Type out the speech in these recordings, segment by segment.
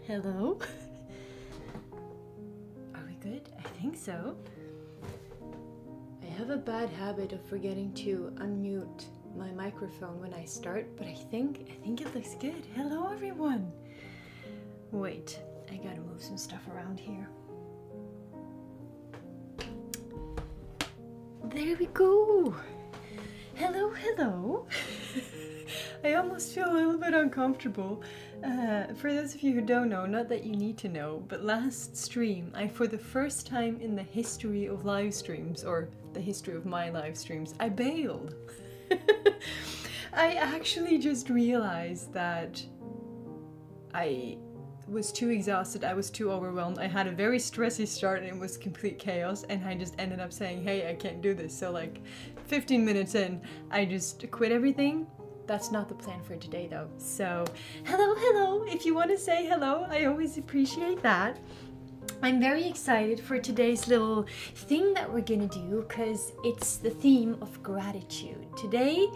Hello? Are we good? I think so. I have a bad habit of forgetting to unmute my microphone when I start, but I think it looks good. Hello everyone! Wait, I gotta move some stuff around here. There we go! Hello, hello! I almost feel a little bit uncomfortable. For those of you who don't know, not that you need to know, but last stream, I, for the first time in the history of live streams, or the history of my live streams, I bailed. I actually just realized that I was too exhausted, I was too overwhelmed, I had a very stressy start and it was complete chaos, and I just ended up saying, hey, I can't do this. So like 15 minutes in, I just quit everything. That's not the plan for today though. So hello, if you want to say hello, I always appreciate that. I'm very excited for today's little thing that we're gonna do because it's the theme of gratitude. Today,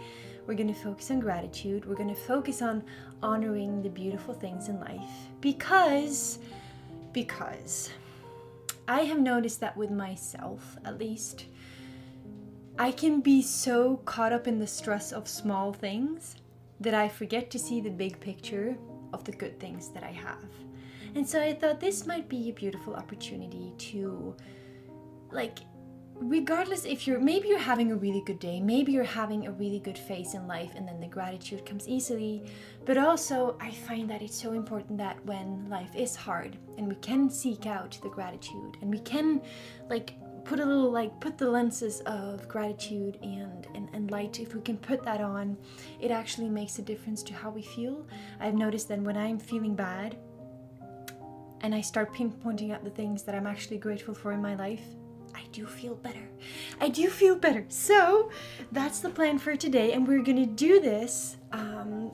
we're gonna focus on gratitude. We're gonna focus on honoring the beautiful things in life because I have noticed that with myself, at least, I can be so caught up in the stress of small things that I forget to see the big picture of the good things that I have. And so I thought this might be a beautiful opportunity to, like, regardless if maybe you're having a really good day, maybe you're having a really good phase in life and then the gratitude comes easily, but also I find that it's so important that when life is hard and we can seek out the gratitude and we can put the lenses of gratitude and light, if we can put that on, it actually makes a difference to how we feel. I've noticed that when I'm feeling bad and I start pinpointing out the things that I'm actually grateful for in my life, I do feel better. So that's the plan for today, and we're gonna do this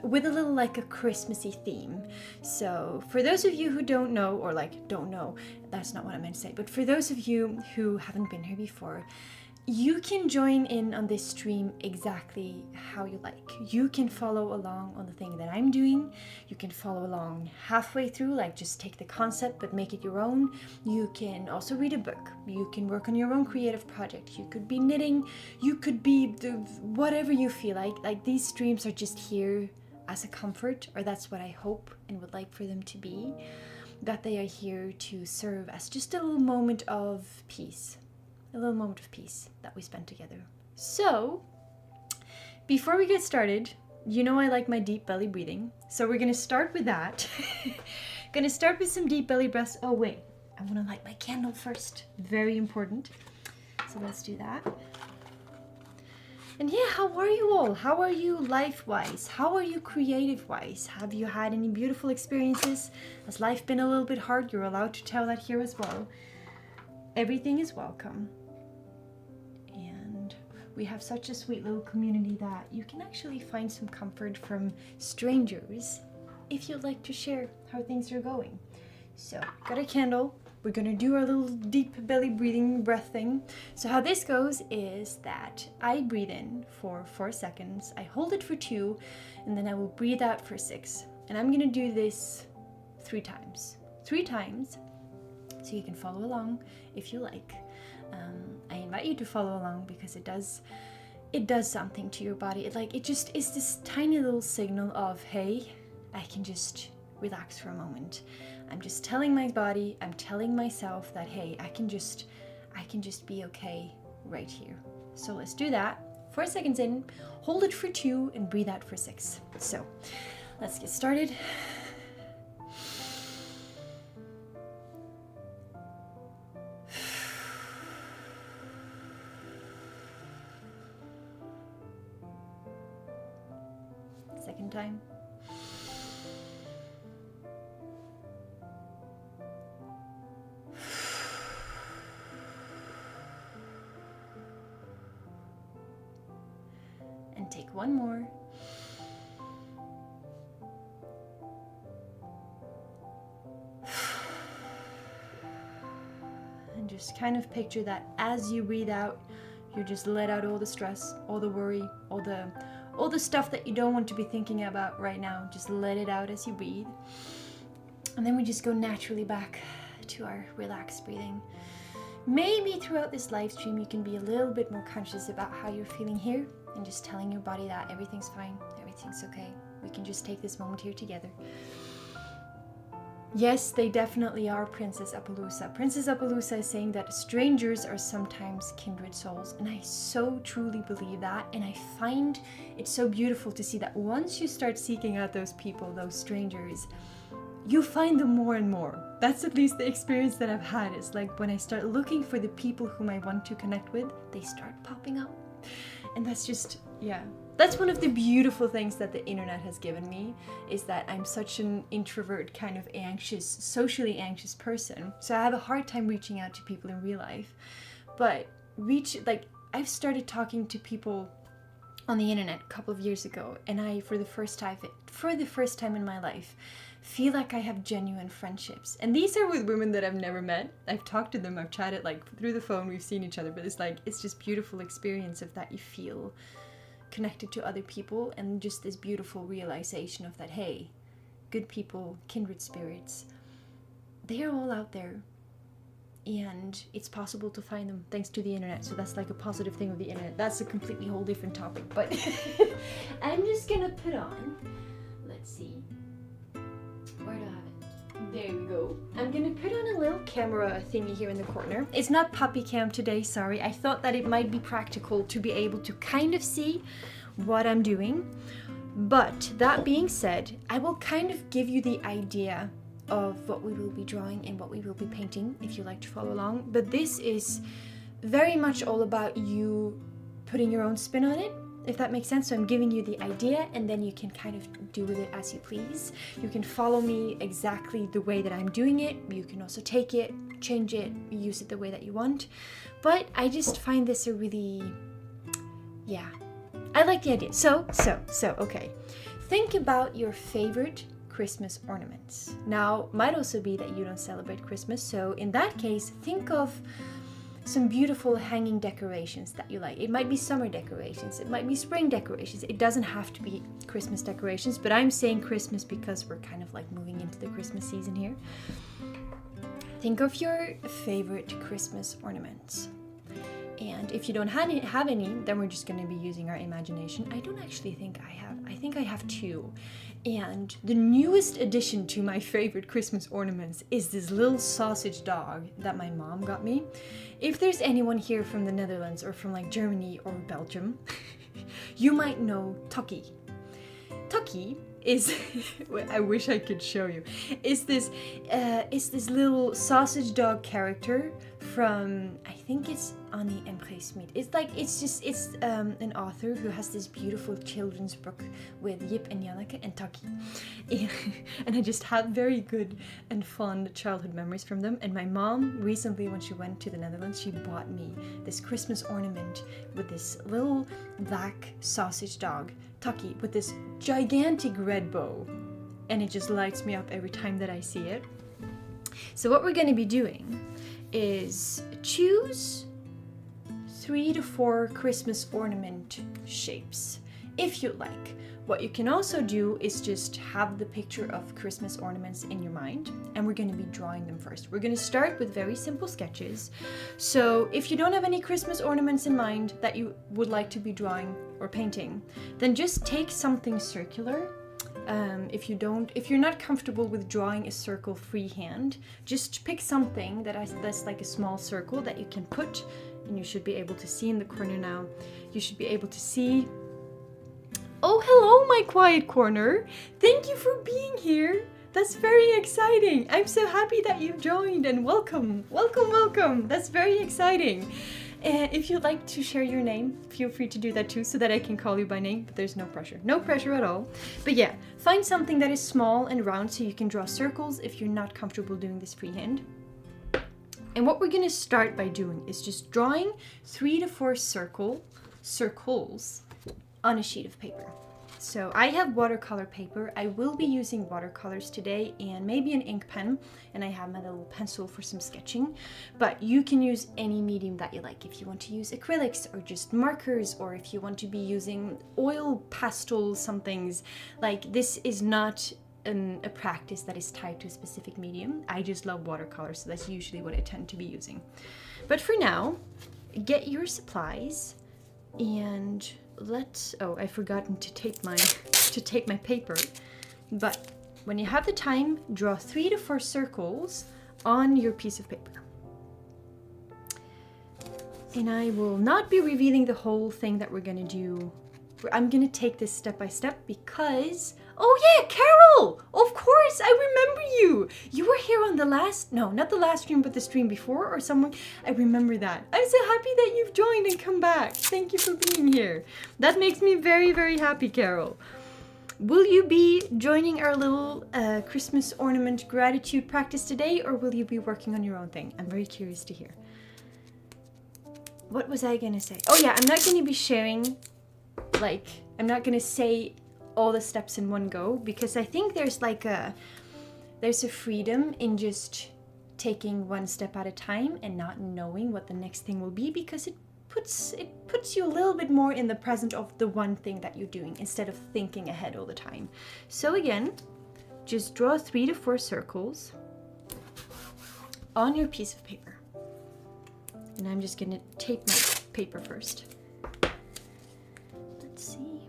with a little like a Christmassy theme. So for those of you who don't know, or don't know, that's not what I meant to say, but for those of you who haven't been here before, you can join in on this stream exactly how you like. You can follow along on the thing that I'm doing. You can follow along halfway through, like just take the concept but make it your own. You can also read a book. You can work on your own creative project. You could be knitting. You could be whatever you feel like. Like, these streams are just here as a comfort, or that's what I hope and would like for them to be. That they are here to serve as just a little moment of peace. A little moment of peace that we spend together. So, before we get started, you know I like my deep belly breathing. So we're gonna start with that. Gonna start with some deep belly breaths. Oh wait, I wanna light my candle first. Very important. So let's do that. And yeah, how are you all? How are you life-wise? How are you creative-wise? Have you had any beautiful experiences? Has life been a little bit hard? You're allowed to tell that here as well. Everything is welcome. We have such a sweet little community that you can actually find some comfort from strangers if you'd like to share how things are going. So, got a candle. We're gonna do our little deep belly breathing breath thing. So how this goes is that I breathe in for 4 seconds, I hold it for 2, and then I will breathe out for 6. And I'm gonna do this 3 times. 3 times, so you can follow along if you like. I invite you to follow along because it does something to your body. It just is this tiny little signal of, hey, I can just relax for a moment. I'm just telling my body, I'm telling myself that, hey, I can just be okay right here. So let's do that. 4 seconds in, hold it for 2, and breathe out for 6. So let's get started. Second time. And take one more. And just kind of picture that as you breathe out, you just let out all the stress, all the worry, all the stuff that you don't want to be thinking about right now. Just let it out as you breathe. And then we just go naturally back to our relaxed breathing. Maybe throughout this live stream you can be a little bit more conscious about how you're feeling here and just telling your body that everything's fine, everything's okay. We can just take this moment here together. Yes, they definitely are Princess Appaloosa. Princess Appaloosa is saying that strangers are sometimes kindred souls, and I so truly believe that, and I find it so beautiful to see that once you start seeking out those people, those strangers, you find them more and more. That's at least the experience that I've had. It's like when I start looking for the people whom I want to connect with, they start popping up. And that's just, yeah. That's one of the beautiful things that the internet has given me, is that I'm such an introvert, kind of anxious, socially anxious person. So I have a hard time reaching out to people in real life. But I've started talking to people on the internet a couple of years ago, and I, for the first time in my life, feel like I have genuine friendships. And these are with women that I've never met. I've talked to them, I've chatted like through the phone, we've seen each other, but it's just beautiful experience of that you feel connected to other people, and just this beautiful realization of that, hey, good people, kindred spirits, they are all out there, and it's possible to find them thanks to the internet. So that's like a positive thing of the internet. That's a completely whole different topic, but I'm just gonna put on, let's see, where do I have it? There we go. I'm gonna put on a little camera thingy here in the corner. It's not puppy cam today, sorry. I thought that it might be practical to be able to kind of see what I'm doing. But that being said, I will kind of give you the idea of what we will be drawing and what we will be painting if you like to follow along. But this is very much all about you putting your own spin on it, if that makes sense. So I'm giving you the idea, and then you can kind of do with it as you please. You can follow me exactly the way that I'm doing it. You can also take it, change it, use it the way that you want. But I just find this a really, yeah, I like the idea. So, okay. Think about your favorite Christmas ornaments. Now, might also be that you don't celebrate Christmas, so in that case, think of some beautiful hanging decorations that you like. It might be summer decorations, it might be spring decorations. It doesn't have to be Christmas decorations, but I'm saying Christmas because we're kind of like moving into the Christmas season here. Think of your favorite Christmas ornaments. And if you don't have any, then we're just going to be using our imagination. I don't actually think I have. I think I have two. And the newest addition to my favorite Christmas ornaments is this little sausage dog that my mom got me. If there's anyone here from the Netherlands or from like Germany or Belgium, you might know Tucky. Tucky is, I wish I could show you, is this little sausage dog character from, I think it's Annie M. Smith. It's an author who has this beautiful children's book with Jip and Janneke and Tucky. And I just have very good and fond childhood memories from them. And my mom recently, when she went to the Netherlands, she bought me this Christmas ornament with this little black sausage dog, Tucky, with this gigantic red bow. And it just lights me up every time that I see it. So what we're going to be doing is choose 3 to 4 Christmas ornament shapes, if you like. What you can also do is just have the picture of Christmas ornaments in your mind, and we're going to be drawing them first. We're going to start with very simple sketches. So if you don't have any Christmas ornaments in mind that you would like to be drawing or painting, then just take something circular. If you're not comfortable with drawing a circle freehand, just pick something that's like a small circle that you can put, and you should be able to see in the corner now. You should be able to see. Oh, hello, my quiet corner. Thank you for being here. That's very exciting. I'm so happy that you've joined, and welcome. That's very exciting. If you'd like to share your name, feel free to do that too, so that I can call you by name, but there's no pressure. No pressure at all. But yeah, find something that is small and round so you can draw circles if you're not comfortable doing this freehand. And what we're going to start by doing is just drawing 3 to 4 circles on a sheet of paper. So I have watercolor paper. I will be using watercolors today and maybe an ink pen, and I have my little pencil for some sketching, but you can use any medium that you like. If you want to use acrylics or just markers, or if you want to be using oil, pastel, some things, like this is not a practice that is tied to a specific medium. I just love watercolor, so that's usually what I tend to be using. But for now, get your supplies and I've forgotten to tape my paper. But when you have the time, draw 3 to 4 circles on your piece of paper. And I will not be revealing the whole thing that we're gonna do. I'm gonna take this step by step because, oh yeah, Carol! Of course, I remember you! You were here on the last, no, not the last stream, but the stream before or someone. I remember that. I'm so happy that you've joined and come back. Thank you for being here. That makes me very, very happy, Carol. Will you be joining our little Christmas ornament gratitude practice today, or will you be working on your own thing? I'm very curious to hear. What was I gonna say? Oh yeah, I'm not gonna be sharing, like, I'm not gonna say all the steps in one go, because I think there's a freedom in just taking one step at a time and not knowing what the next thing will be, because it puts you a little bit more in the present of the one thing that you're doing instead of thinking ahead all the time. So again, just draw 3 to 4 circles on your piece of paper. And I'm just gonna tape my paper first. Let's see.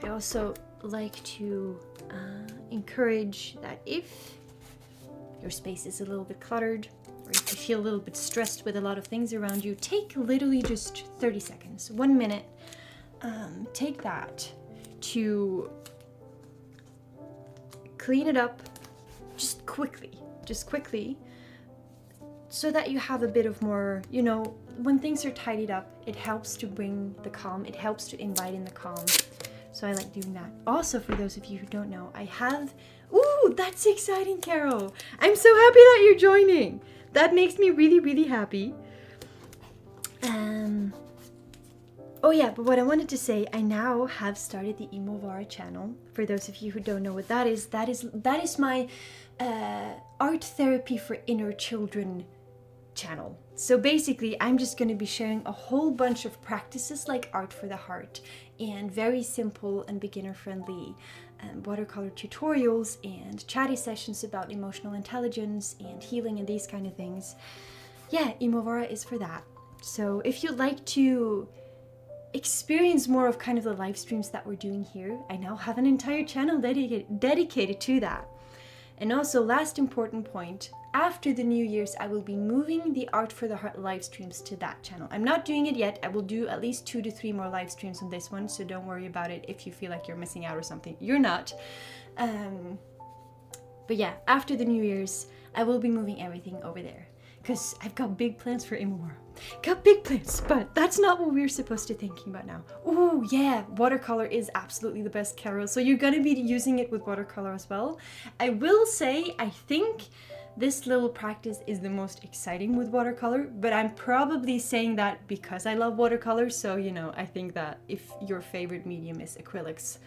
I also like to encourage that if your space is a little bit cluttered, or if you feel a little bit stressed with a lot of things around you, take literally just 30 seconds, 1 minute. Take that to clean it up just quickly, so that you have a bit of more, you know, when things are tidied up, it helps to bring the calm, it helps to invite in the calm. So I like doing that. Also, for those of you who don't know, I have, ooh, that's exciting, Carol. I'm so happy that you're joining. That makes me really, really happy. Oh yeah, but what I wanted to say, I now have started the Imovara channel. For those of you who don't know what that is my art therapy for inner children channel. So basically, I'm just going to be sharing a whole bunch of practices like art for the heart and very simple and beginner-friendly watercolor tutorials and chatty sessions about emotional intelligence and healing and these kind of things. Yeah, Imovara is for that. So if you'd like to experience more of kind of the live streams that we're doing here, I now have an entire channel dedicated to that. And also, last important point, after the New Year's, I will be moving the Art for the Heart live streams to that channel. I'm not doing it yet. I will do at least 2 to 3 more live streams on this one, so don't worry about it if you feel like you're missing out or something. You're not. But yeah, after the New Year's, I will be moving everything over there, because I've got big plans for Imovara. Got big plans, but that's not what we're supposed to be thinking about now. Oh yeah, watercolor is absolutely the best, Carol. So you're gonna be using it with watercolor as well. I will say, I think this little practice is the most exciting with watercolor, but I'm probably saying that because I love watercolor. So, you know, I think that if your favorite medium is acrylics,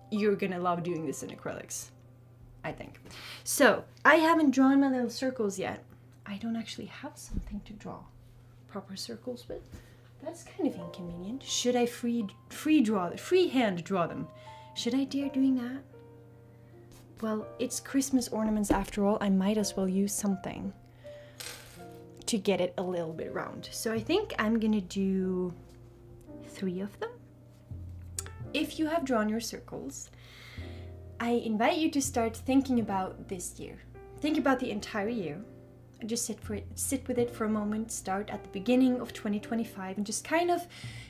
you're gonna love doing this in acrylics, I think. So I haven't drawn my little circles yet. I don't actually have something to draw proper circles with. That's kind of inconvenient. Should I freehand draw them? Should I dare doing that? Well, it's Christmas ornaments after all. I might as well use something to get it a little bit round. So I think I'm gonna do 3 of them. If you have drawn your circles, I invite you to start thinking about this year. Think about the entire year. Just sit with it for a moment. Start at the beginning of 2025 and just kind of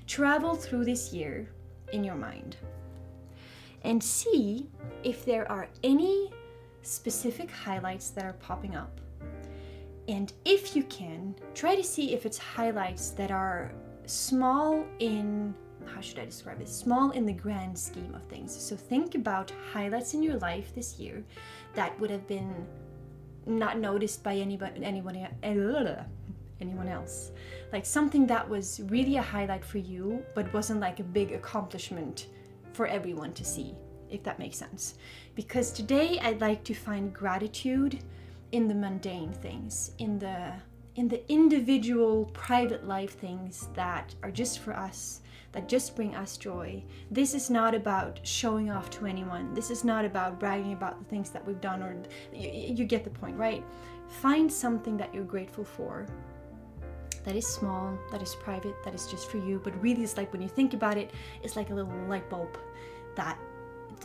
travel through this year in your mind. And see if there are any specific highlights that are popping up. And if you can, try to see if it's highlights that are small in, how should I describe it? Small in the grand scheme of things. So think about highlights in your life this year that would have been not noticed by anyone else. Like something that was really a highlight for you, but wasn't like a big accomplishment for everyone to see, if that makes sense. Because today I'd like to find gratitude in the mundane things, in in the individual private life things that are just for us, that just bring us joy. This is not about showing off to anyone. This is not about bragging about the things that we've done, or you get the point, right? Find something that you're grateful for, that is small, that is private, that is just for you, but really it's like, when you think about it, it's like a little light bulb that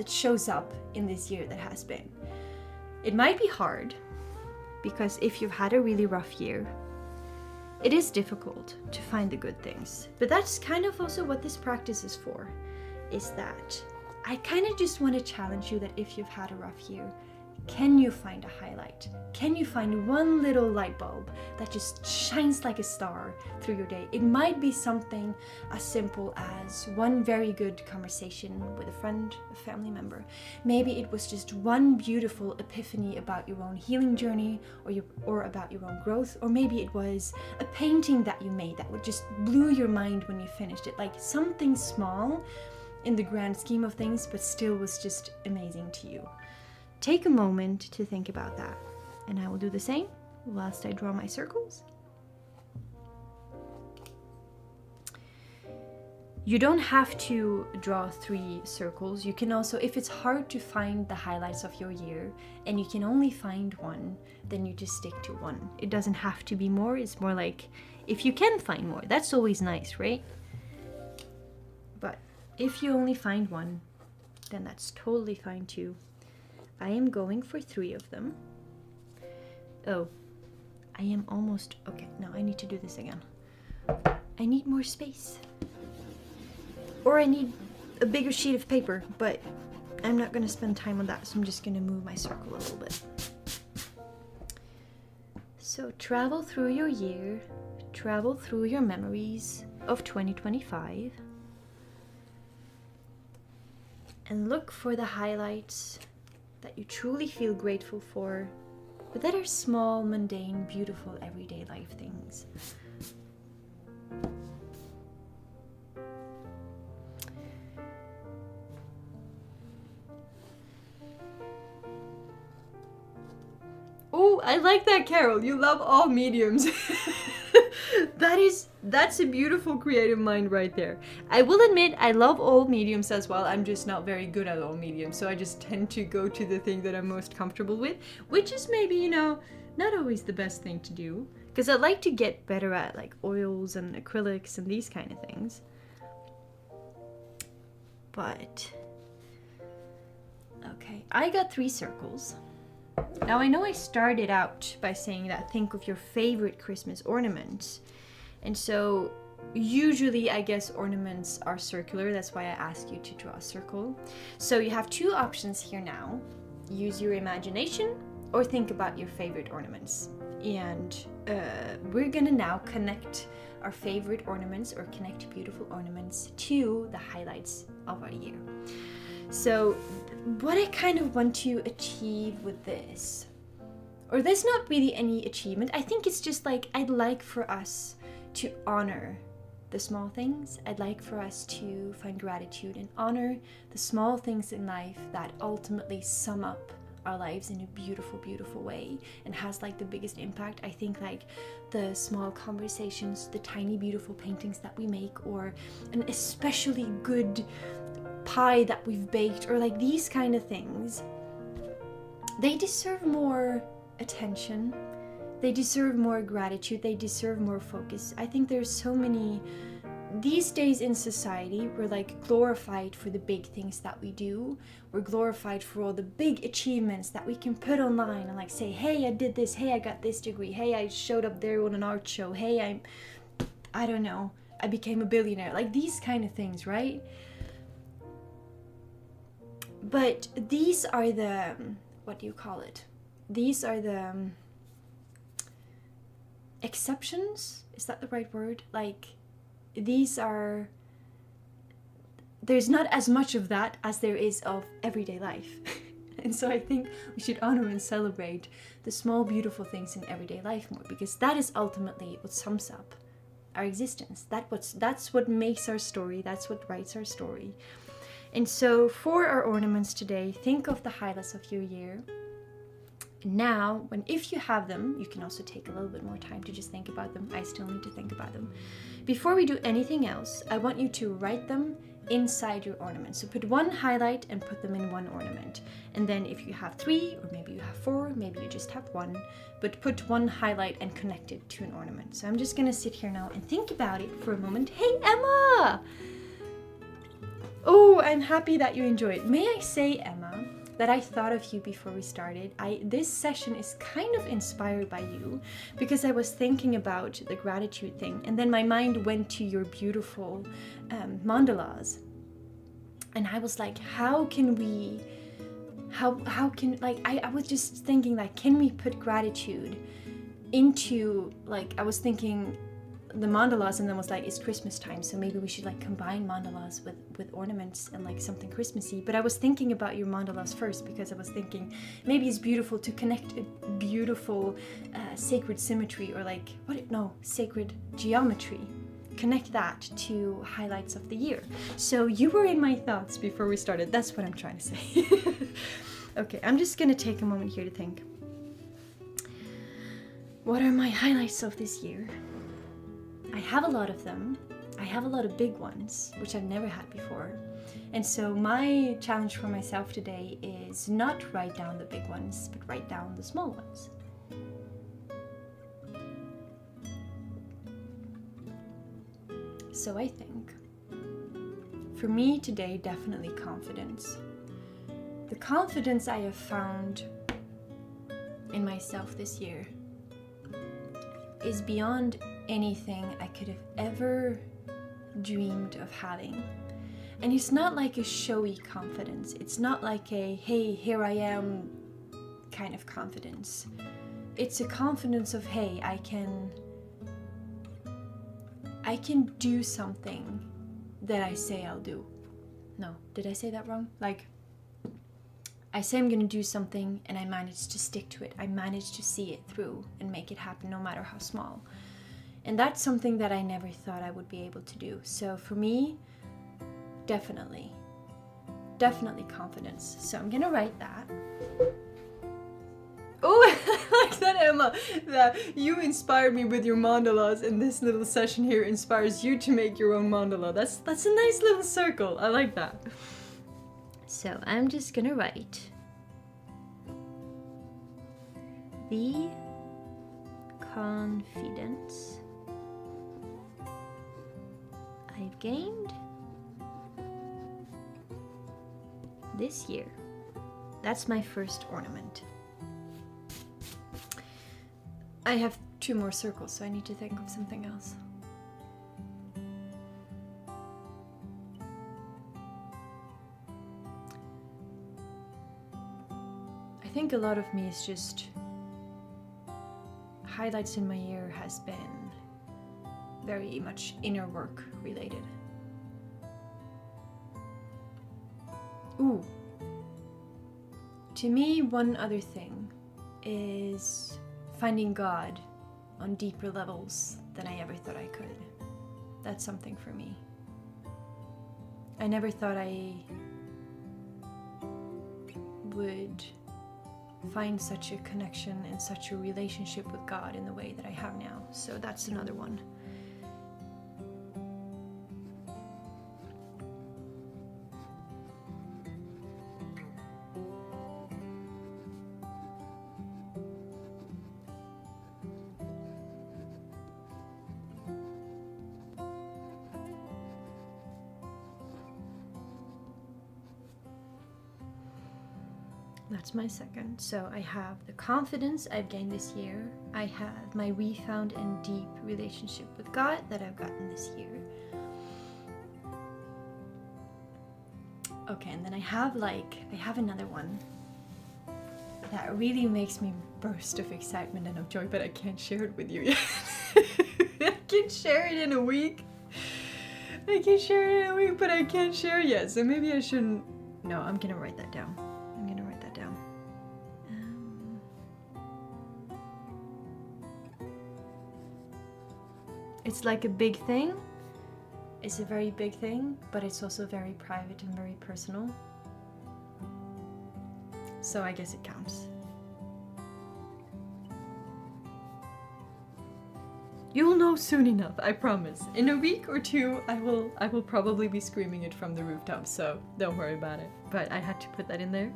shows up in this year that has been. It might be hard, because if you've had a really rough year, it is difficult to find the good things. But that's kind of also what this practice is for, is that I kind of just want to challenge you that if you've had a rough year, can you find a highlight? Can you find one little light bulb that just shines like a star through your day? It might be something as simple as one very good conversation with a friend, a family member. Maybe it was just one beautiful epiphany about your own healing journey, or about your own growth. Or maybe it was a painting that you made that would just blew your mind when you finished it. Like something small in the grand scheme of things, but still was just amazing to you. Take a moment to think about that, and I will do the same whilst I draw my circles. You don't have to draw 3 circles. You can also, if it's hard to find the highlights of your year and you can only find one, then you just stick to one. It doesn't have to be more. It's more like, if you can find more, that's always nice, right? But if you only find one, then that's totally fine too. I am going for 3 of them. Oh, I am almost... Okay, no, I need to do this again. I need more space. Or I need a bigger sheet of paper, but I'm not going to spend time on that, so I'm just going to move my circle a little bit. So travel through your year, travel through your memories of 2025, and look for the highlights that you truly feel grateful for, but that are small, mundane, beautiful, everyday life things. Oh, I like that, Carol. You love all mediums. That's a beautiful creative mind right there. I will admit I love all mediums as well. I'm just not very good at all mediums, so I just tend to go to the thing that I'm most comfortable with, which is maybe, not always the best thing to do, because I like to get better at like oils and acrylics and these kind of things. But okay, I got 3 circles. Now I know I started out by saying that think of your favorite Christmas ornaments. And so usually I guess ornaments are circular. That's why I ask you to draw a circle. So you have 2 options here now. Use your imagination or think about your favorite ornaments. And we're gonna now connect our favorite ornaments, or connect beautiful ornaments, to the highlights of our year. So what I kind of want to achieve with this, or there's not really any achievement, I think it's just like, I'd like for us to honor the small things. I'd like for us to find gratitude and honor the small things in life that ultimately sum up our lives in a beautiful, beautiful way and has like the biggest impact. I think like the small conversations, the tiny, beautiful paintings that we make, or an especially good pie that we've baked, or like these kind of things, they deserve more attention. They deserve more gratitude. They deserve more focus. I think there's so many these days in society. We're like glorified for the big things that we do. We're glorified for all the big achievements that we can put online and like say, hey, I did this, hey, I got this degree, hey, I showed up there on an art show, hey, I don't know, I became a billionaire, like these kind of things, right? But these are the, what do you call it? These are the exceptions. Is that the right word? Like, these are, there's not as much of that as there is of everyday life. And so I think we should honor and celebrate the small, beautiful things in everyday life more, because that is ultimately what sums up our existence. That's what makes our story. That's what writes our story. And so for our ornaments today, think of the highlights of your year. Now, if you have them, you can also take a little bit more time to just think about them. I still need to think about them. Before we do anything else, I want you to write them inside your ornament. So put one highlight and put them in one ornament. And then if you have 3, or maybe you have 4, maybe you just have 1, but put one highlight and connect it to an ornament. So I'm just gonna sit here now and think about it for a moment. Hey, Emma! Oh, I'm happy that you enjoyed. May I say, Emma, that I thought of you before we started. This session is kind of inspired by you, because I was thinking about the gratitude thing, and then my mind went to your beautiful mandalas, and I was like, how can I was just thinking, like, can we put gratitude into, like, I was thinking the mandalas, and then was like, it's Christmas time, so maybe we should like combine mandalas with ornaments and like something Christmassy. But I was thinking about your mandalas first, because I was thinking maybe it's beautiful to connect a beautiful sacred symmetry, or like sacred geometry, connect that to highlights of the year. So you were in my thoughts before we started. That's what I'm trying to say. Okay, I'm just gonna take a moment here to think, what are my highlights of this year? I have a lot of them. I have a lot of big ones, which I've never had before. And so my challenge for myself today is not write down the big ones, but write down the small ones. So I think, for me today, definitely confidence. The confidence I have found in myself this year is beyond anything I could have ever dreamed of having. And it's not like a showy confidence. It's not like a, hey, here I am kind of confidence. It's a confidence of, hey, I can do something that I say I'll do. No, did I say that wrong? Like, I say I'm gonna do something and I manage to stick to it. I manage to see it through and make it happen, no matter how small. And that's something that I never thought I would be able to do. So for me, definitely confidence. So I'm gonna write that. Oh, I like that, Emma, that you inspired me with your mandalas, and this little session here inspires you to make your own mandala. That's a nice little circle. I like that. So I'm just gonna write the confidence I've gained this year. That's my first ornament. I have 2 more circles, so I need to think of something else. I think a lot of me is just highlights in my year has been very much inner work related. Ooh. To me, one other thing is finding God on deeper levels than I ever thought I could. That's something for me. I never thought I would find such a connection and such a relationship with God in the way that I have now. So that's another one. That's my second. So I have the confidence I've gained this year. I have my refound and deep relationship with God that I've gotten this year. Okay, and then I have another one that really makes me burst of excitement and of joy, but I can't share it with you yet. I can share it in a week. But I can't share it yet, so maybe I shouldn't. No, I'm gonna write that down. It's like a big thing. It's a very big thing, but it's also very private and very personal. So I guess it counts. You'll know soon enough, I promise. In a week or two, I will probably be screaming it from the rooftop, so don't worry about it. But I had to put that in there.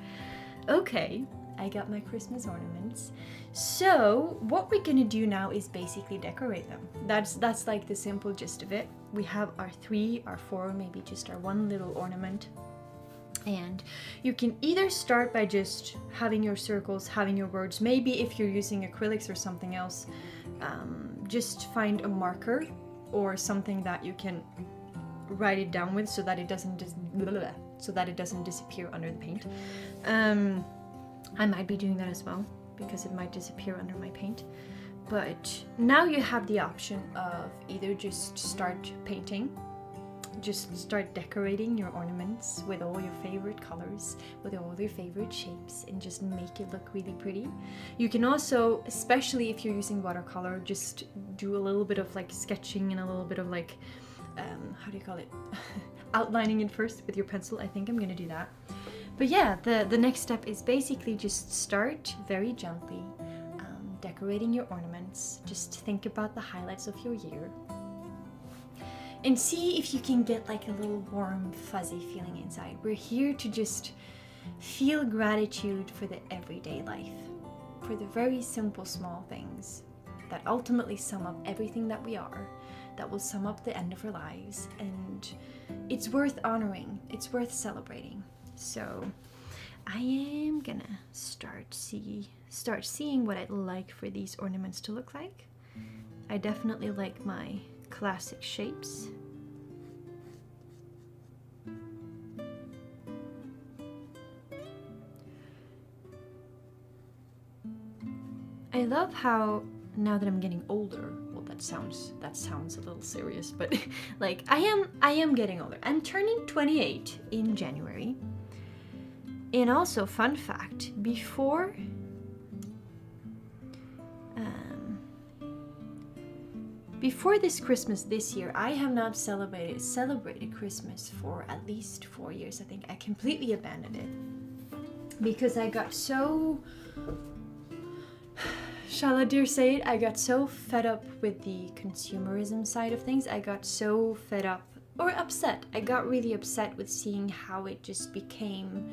Okay, I got my Christmas ornaments. So what we're gonna do now is basically decorate them. That's like the simple gist of it. We have our 3, our 4, maybe just our 1 little ornament. And you can either start by just having your circles, having your words. Maybe if you're using acrylics or something else, just find a marker or something that you can write it down with so that it doesn't disappear under the paint. I might be doing that as well because it might disappear under my paint. But now you have the option of either just start painting, just start decorating your ornaments with all your favorite colors, with all your favorite shapes, and just make it look really pretty. You can also, especially if you're using watercolor, just do a little bit of like sketching and a little bit of like, how do you call it? Outlining it first with your pencil. I think I'm gonna do that. But yeah, the next step is basically just start very gently decorating your ornaments. Just think about the highlights of your year. And see if you can get like a little warm, fuzzy feeling inside. We're here to just feel gratitude for the everyday life, for the very simple, small things that ultimately sum up everything that we are, that will sum up the end of our lives. And it's worth honoring, it's worth celebrating. So I am gonna start seeing what I'd like for these ornaments to look like. I definitely like my classic shapes. I love how now that I'm getting older, well that sounds a little serious, but like I am getting older. I'm turning 28 in January. And also, fun fact, before this Christmas this year, I have not celebrated Christmas for at least 4 years. I think I completely abandoned it because I got so, shall I dare say it, I got so fed up with the consumerism side of things. I got so fed up, or upset. I got really upset with seeing how it just became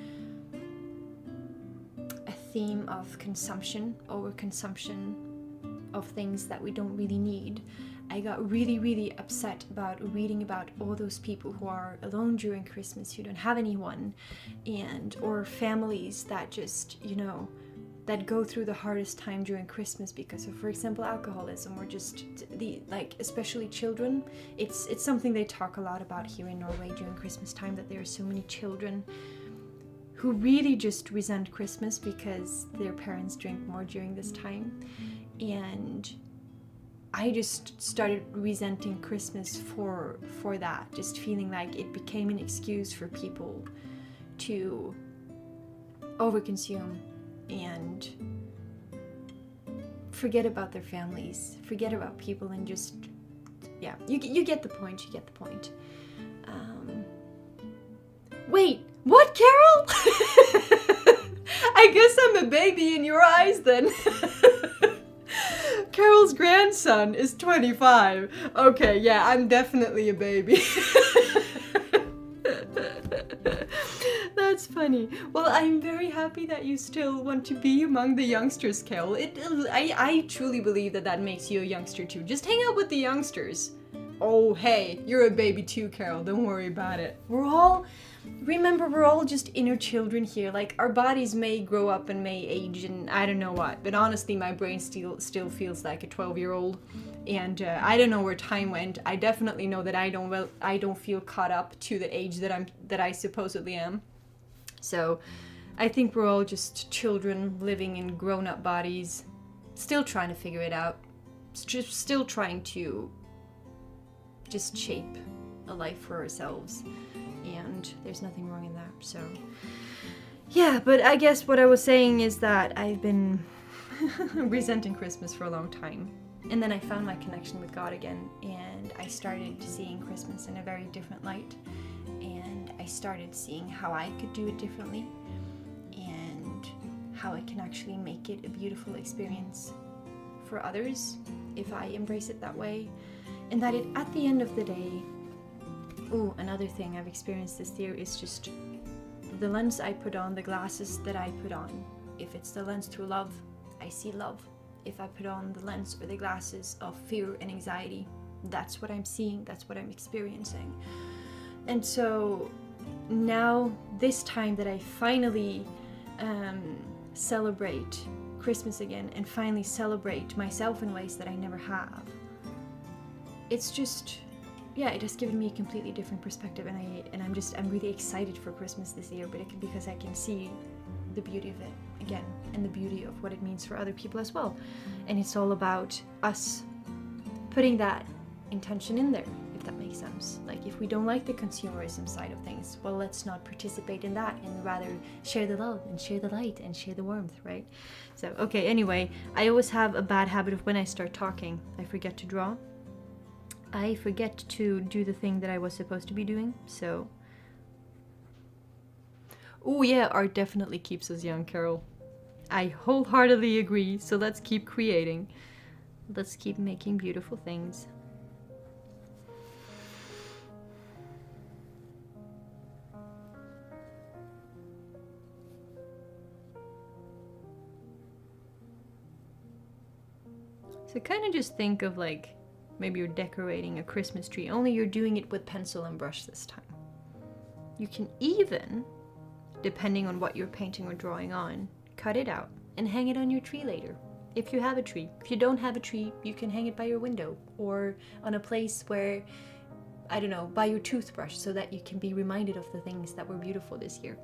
a theme of consumption, overconsumption of things that we don't really need. I got really, really upset about reading about all those people who are alone during Christmas, who don't have anyone, or families that just, that go through the hardest time during Christmas because of, for example, alcoholism, or just especially children. It's something they talk a lot about here in Norway during Christmas time, that there are so many children who really just resent Christmas because their parents drink more during this time. And I just started resenting Christmas for that, just feeling like it became an excuse for people to overconsume and forget about their families, forget about people, and just, yeah, you get the point, Wait, what, Carol? I guess I'm a baby in your eyes then. Carol's grandson is 25. Okay, yeah, I'm definitely a baby. That's funny. Well, I'm very happy that you still want to be among the youngsters, Carol. I truly believe that makes you a youngster too. Just hang out with the youngsters. Oh, hey, you're a baby too, Carol. Don't worry about it. Remember, we're all just inner children here. Like, our bodies may grow up and may age and I don't know what, but honestly, my brain still feels like a 12-year-old. And I don't know where time went. I definitely know that I don't feel caught up to the age that I supposedly am. So I think we're all just children living in grown-up bodies, still trying to figure it out, still trying to just shape a life for ourselves. And there's nothing wrong in that. So yeah, but I guess what I was saying is that I've been resenting Christmas for a long time. And then I found my connection with God again, and I started seeing Christmas in a very different light. And I started seeing how I could do it differently, and how I can actually make it a beautiful experience for others if I embrace it that way. And that it, at the end of the day, another thing I've experienced this year is just the lens I put on, the glasses that I put on. If it's the lens through love, I see love. If I put on the lens or the glasses of fear and anxiety, that's what I'm seeing, that's what I'm experiencing. And so now, this time that I finally celebrate Christmas again and finally celebrate myself in ways that I never have, it's just, it has given me a completely different perspective, and I'm really excited for Christmas this year, but because I can see the beauty of it again and the beauty of what it means for other people as well. And it's all about us putting that intention in there, if that makes sense. Like, if we don't like the consumerism side of things, well, let's not participate in that and rather share the love and share the light and share the warmth, right? So, okay, anyway, I always have a bad habit of when I start talking, I forget to draw. I forget to do the thing that I was supposed to be doing, so... Oh yeah, art definitely keeps us young, Carol. I wholeheartedly agree, so let's keep creating. Let's keep making beautiful things. So kind of just think of like, maybe you're decorating a Christmas tree, only you're doing it with pencil and brush this time. You can even, depending on what you're painting or drawing on, cut it out and hang it on your tree later. If you have a tree. If you don't have a tree, you can hang it by your window or on a place where, I don't know, by your toothbrush, so that you can be reminded of the things that were beautiful this year.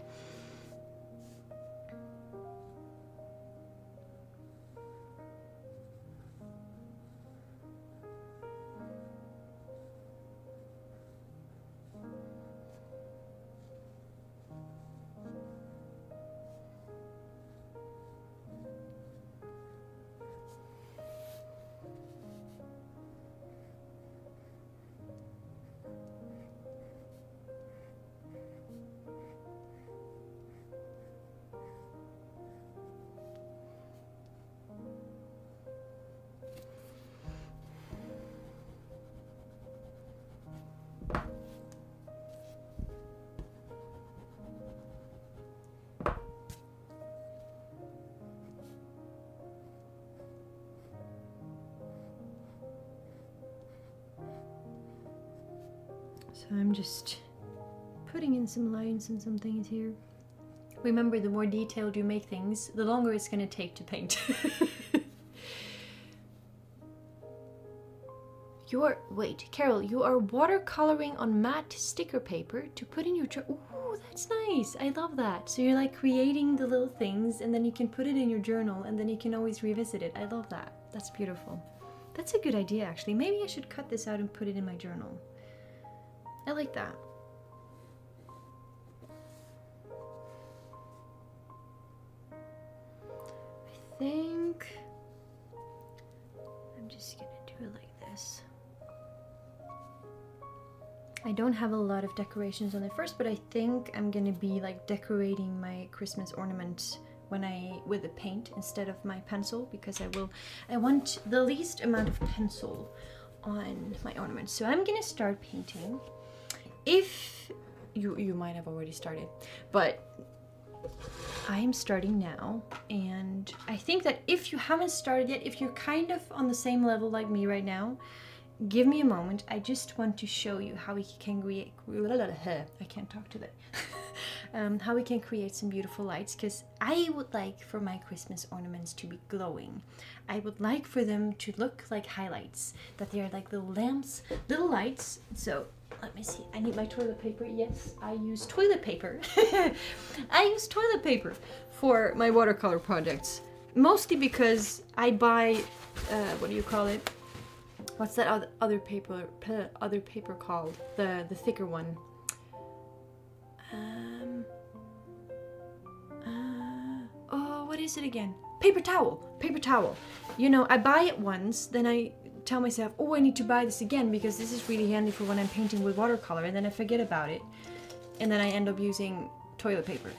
So I'm just putting in some lines and some things here. Remember, the more detailed you make things, the longer it's going to take to paint. Wait, Carol, you are watercoloring on matte sticker paper to put in your journal. Ooh, that's nice. I love that. So you're like creating the little things and then you can put it in your journal and then you can always revisit it. I love that. That's beautiful. That's a good idea, actually. Maybe I should cut this out and put it in my journal. I like that. I think I'm just gonna do it like this. I don't have a lot of decorations on it first, but I think I'm gonna be like decorating my Christmas ornament with the paint instead of my pencil, because I want the least amount of pencil on my ornament. So I'm gonna start painting. If you might have already started, but I am starting now, and I think that if you haven't started yet, if you're kind of on the same level like me right now, give me a moment. I just want to show you how we can create, I can't talk today, how we can create some beautiful lights, because I would like for my Christmas ornaments to be glowing. I would like for them to look like highlights, that they are like little lamps, little lights. So let me see, I need my toilet paper. Yes, I use toilet paper. I use toilet paper for my watercolor projects, mostly because I buy, what do you call it? What's that other paper called? The thicker one. Oh, what is it again? Paper towel. You know, I buy it once, then I tell myself, oh, I need to buy this again because this is really handy for when I'm painting with watercolor, and then I forget about it, and then I end up using toilet paper.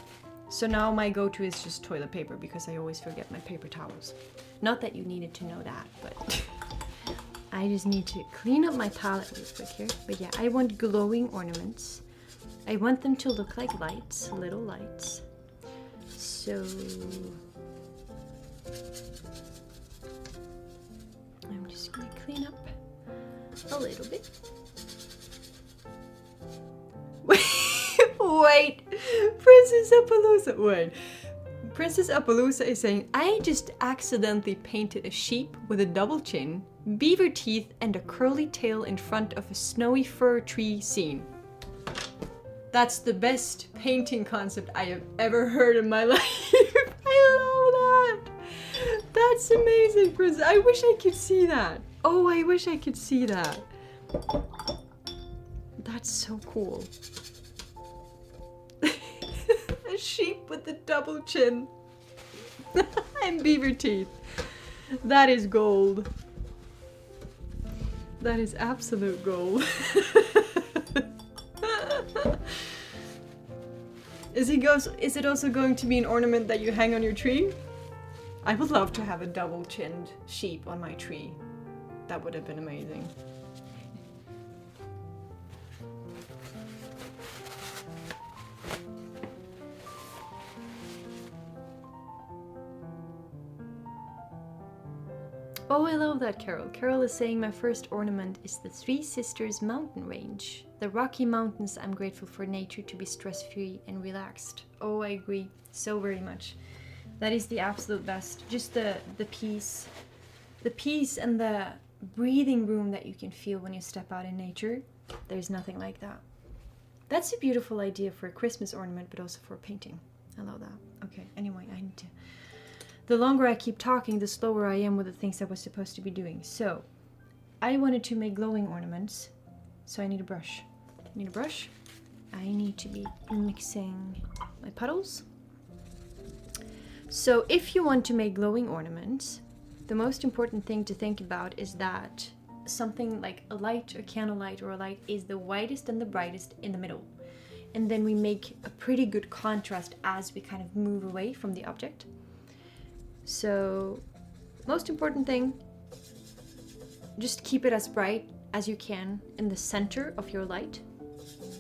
So now my go-to is just toilet paper because I always forget my paper towels. Not that you needed to know that, but I just need to clean up my palette real quick here. But yeah, I want glowing ornaments. I want them to look like lights, little lights. So I'm just gonna clean up a little bit. Wait, Princess Appaloosa. Wait. Princess Appaloosa is saying, I just accidentally painted a sheep with a double chin, beaver teeth, and a curly tail in front of a snowy fir tree scene. That's the best painting concept I have ever heard in my life. I love that. That's amazing, Princess. I wish I could see that. Oh, I wish I could see that. That's so cool. A sheep with a double chin and beaver teeth. That is gold. That is absolute gold. Is it also going to be an ornament that you hang on your tree? I would love to have a double-chinned sheep on my tree. That would have been amazing. Oh, I love that, Carol. Carol is saying my first ornament is the Three Sisters mountain range. The Rocky Mountains, I'm grateful for nature to be stress-free and relaxed. Oh, I agree so very much. That is the absolute best. Just the peace. The peace and the breathing room that you can feel when you step out in nature. There's nothing like that. That's a beautiful idea for a Christmas ornament, but also for a painting. I love that. Okay, anyway, I need to... The longer I keep talking, the slower I am with the things I was supposed to be doing. So, I wanted to make glowing ornaments, so I need a brush. I need a brush. I need to be mixing my puddles. So, if you want to make glowing ornaments, the most important thing to think about is that something like a light, a candlelight, or a light is the whitest and the brightest in the middle. And then we make a pretty good contrast as we kind of move away from the object. So, most important thing, just keep it as bright as you can in the center of your light,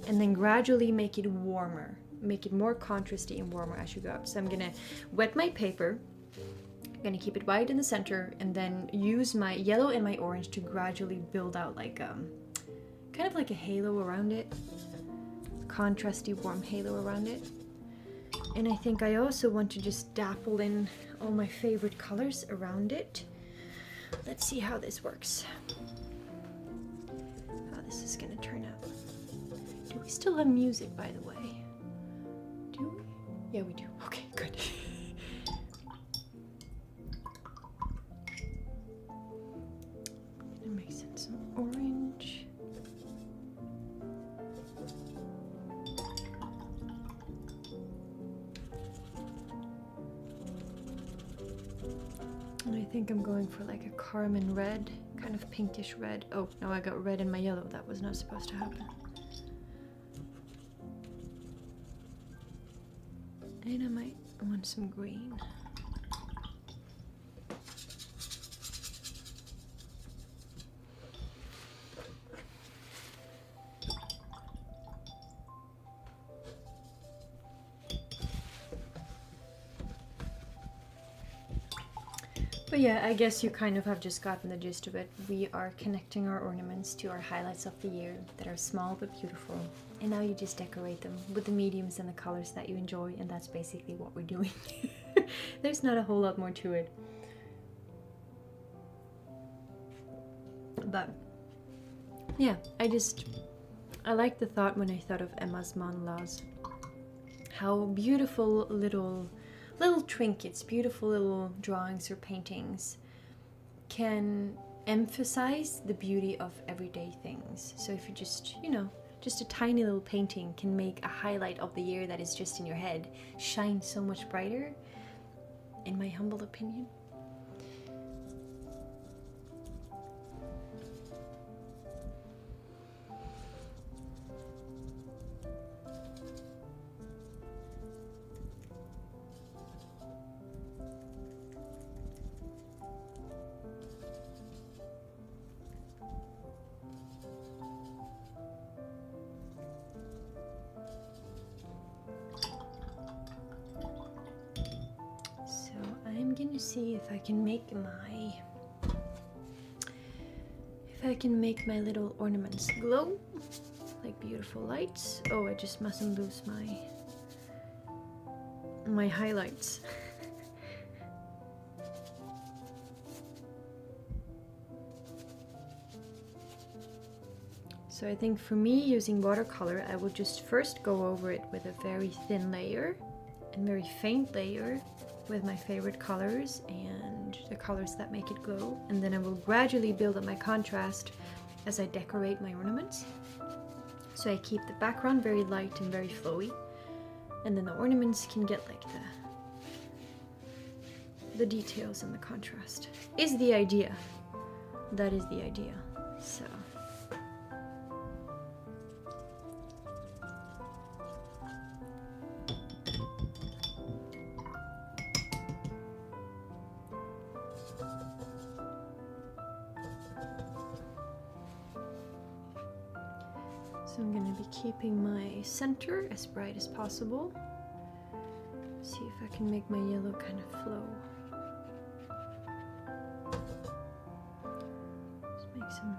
and then gradually make it warmer, make it more contrasty and warmer as you go out. So I'm gonna wet my paper, I'm gonna keep it white in the center, and then use my yellow and my orange to gradually build out like kind of like a halo around it, contrasty warm halo around it. And I think I also want to just dapple in all my favorite colors around it. Let's see how this works. How this is gonna turn out. Do we still have music, by the way? Do we? Yeah, we do. Okay, good. I'm gonna mix in some orange. And I think I'm going for like a carmine red, kind of pinkish red. Oh, no, I got red in my yellow. That was not supposed to happen. And I might want some green. But yeah, I guess you kind of have just gotten the gist of it. We are connecting our ornaments to our highlights of the year that are small but beautiful. And now you just decorate them with the mediums and the colors that you enjoy, and that's basically what we're doing. There's not a whole lot more to it. But yeah, I like the thought when I thought of Emma's mandalas. How beautiful little trinkets, beautiful little drawings or paintings can emphasize the beauty of everyday things. So if you just, just a tiny little painting can make a highlight of the year that is just in your head shine so much brighter, in my humble opinion. see if I can make my little ornaments glow like beautiful lights. Oh, I just mustn't lose my highlights. So I think for me, using watercolor, I will just first go over it with a very thin layer and very faint layer with my favorite colors and the colors that make it glow. And then I will gradually build up my contrast as I decorate my ornaments. So I keep the background very light and very flowy. And then the ornaments can get like the details and the contrast. Is the idea. That is the idea. So. So I'm going to be keeping my center as bright as possible. See if I can make my yellow kind of flow. Let's make some.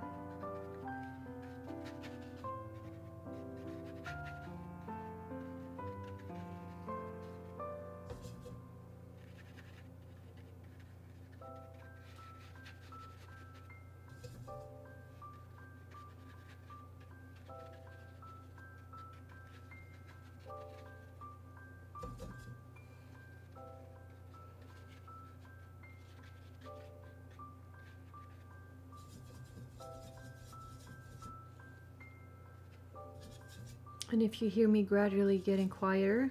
And if you hear me gradually getting quieter,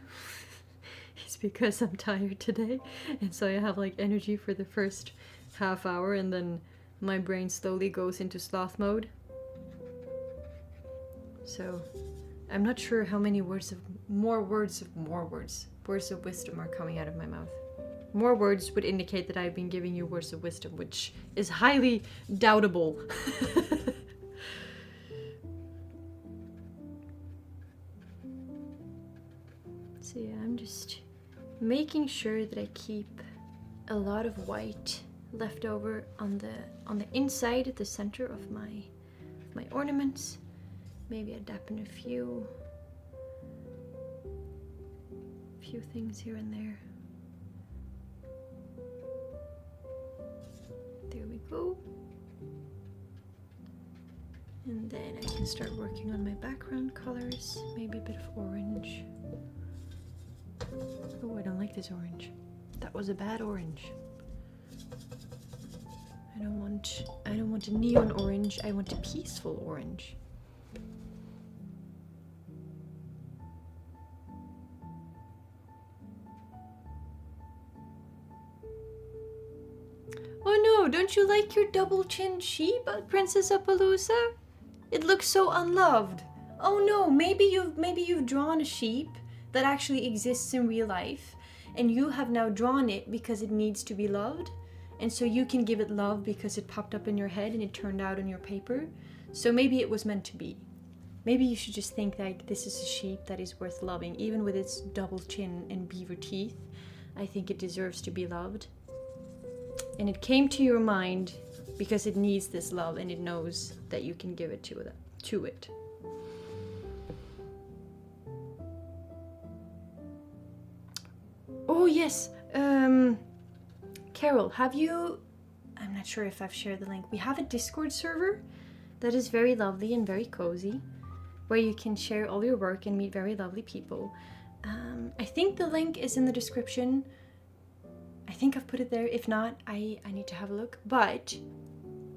it's because I'm tired today. And so I have like energy for the first half hour and then my brain slowly goes into sloth mode. So I'm not sure how many words of wisdom are coming out of my mouth. More words would indicate that I've been giving you words of wisdom, which is highly doubtable. So yeah, I'm just making sure that I keep a lot of white left over on the inside at the center of my ornaments. Maybe I dab in a few things here and there. There we go. And then I can start working on my background colors. Maybe a bit of orange. Oh, I don't like this orange. That was a bad orange. I don't want a neon orange. I want a peaceful orange. Oh no, don't you like your double-chinned sheep, Princess Appaloosa? It looks so unloved. Oh no, maybe you've drawn a sheep that actually exists in real life, and you have now drawn it because it needs to be loved, and so you can give it love because it popped up in your head and it turned out on your paper. So maybe it was meant to be. Maybe you should just think like this is a sheep that is worth loving, even with its double chin and beaver teeth. I think it deserves to be loved. And it came to your mind because it needs this love and it knows that you can give it to it. Oh yes, Carol, have you, I'm not sure if I've shared the link, we have a Discord server that is very lovely and very cozy, where you can share all your work and meet very lovely people. I think the link is in the description. I think I've put it there. If not, I need to have a look. But,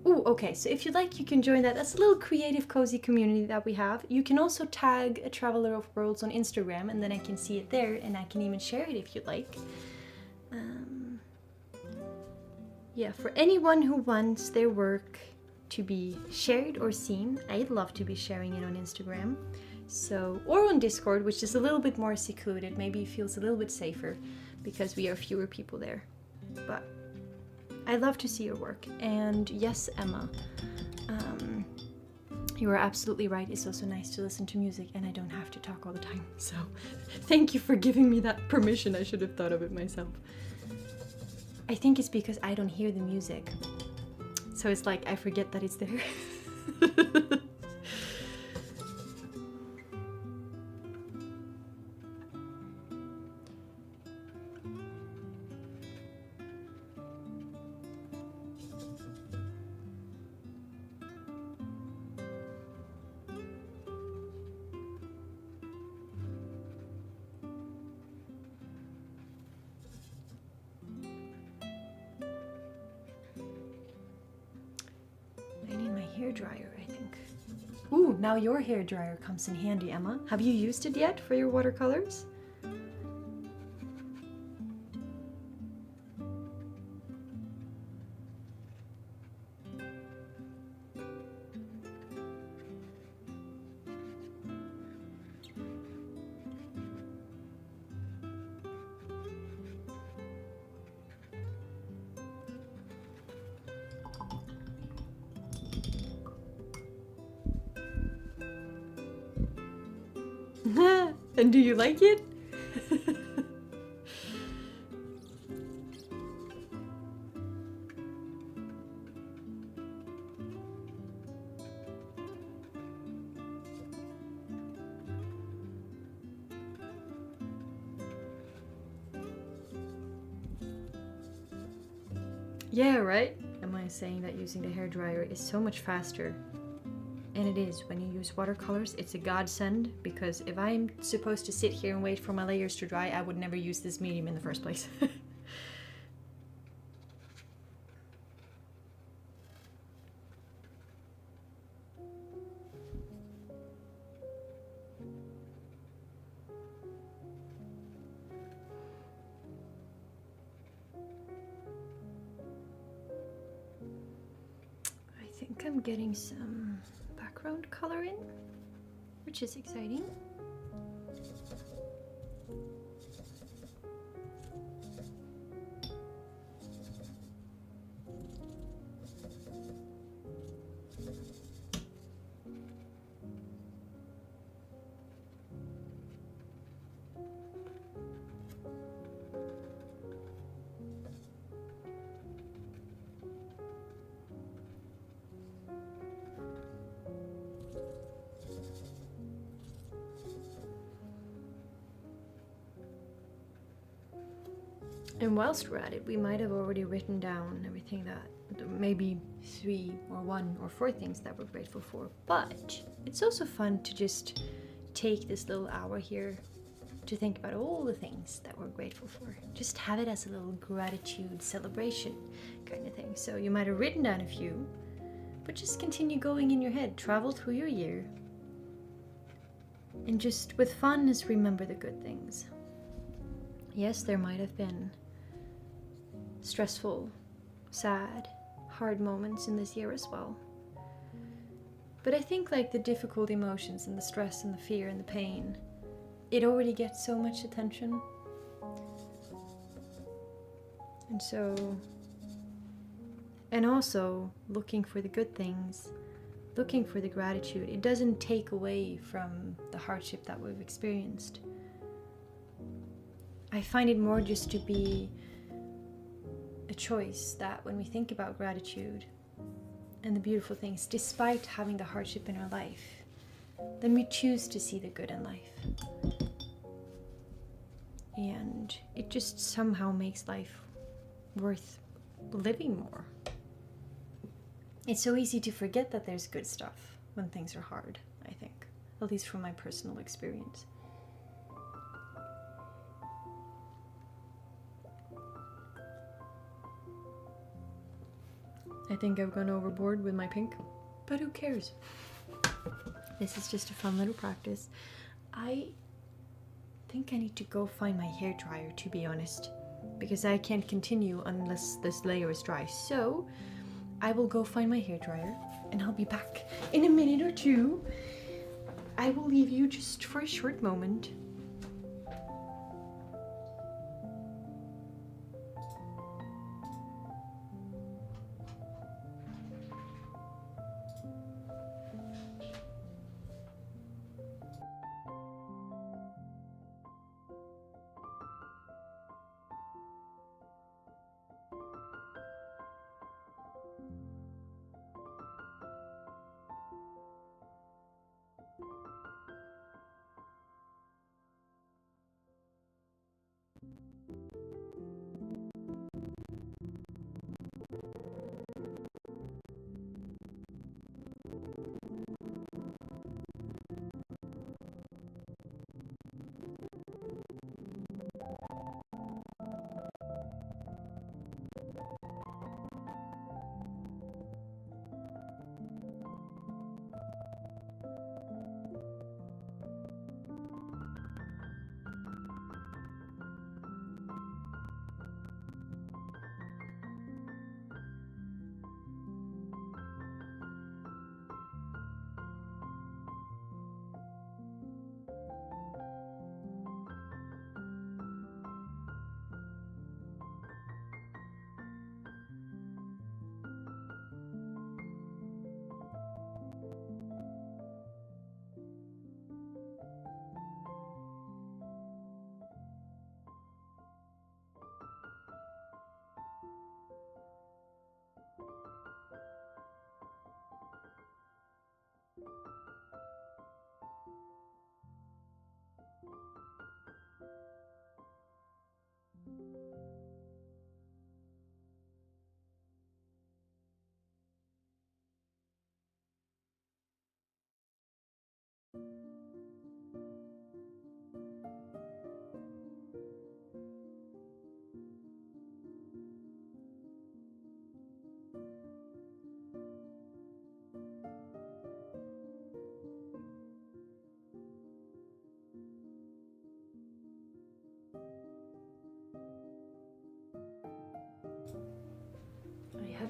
oh, okay, so if you'd like, you can join that. That's a little creative, cozy community that we have. You can also tag ATravelerofWorlds on Instagram, and then I can see it there, and I can even share it if you'd like. Yeah, for anyone who wants their work to be shared or seen, I'd love to be sharing it on Instagram. So, or on Discord, which is a little bit more secluded, maybe feels a little bit safer because we are fewer people there. But I love to see your work. And yes, Emma, you are absolutely right. It's also nice to listen to music and I don't have to talk all the time. So thank you for giving me that permission. I should have thought of it myself. I think it's because I don't hear the music. So it's like I forget that it's there. I need my hairdryer, I think. Ooh, now your hairdryer comes in handy, Emma. Have you used it yet for your watercolors? And do you like it? Yeah, right? Am I saying that using the hairdryer is so much faster? And it is. When you use watercolors, it's a godsend, because if I'm supposed to sit here and wait for my layers to dry, I would never use this medium in the first place. I think I'm getting some background color in, which is exciting. And whilst we're at it, we might have already written down everything that, maybe 3 or 1 or 4 things that we're grateful for. But it's also fun to just take this little hour here to think about all the things that we're grateful for. Just have it as a little gratitude celebration kind of thing. So you might have written down a few, but just continue going in your head. Travel through your year. And just with fondness, remember the good things. Yes, there might have been stressful, sad, hard moments in this year as well. But I think like the difficult emotions and the stress and the fear and the pain, it already gets so much attention. And so, and also looking for the good things, looking for the gratitude, it doesn't take away from the hardship that we've experienced. I find it more just to be a choice that when we think about gratitude and the beautiful things, despite having the hardship in our life, then we choose to see the good in life. And it just somehow makes life worth living more. It's so easy to forget that there's good stuff when things are hard, I think, at least from my personal experience. I think I've gone overboard with my pink, but who cares? This is just a fun little practice. I think I need to go find my hairdryer, to be honest, because I can't continue unless this layer is dry. So I will go find my hairdryer and I'll be back in a minute or two. I will leave you just for a short moment.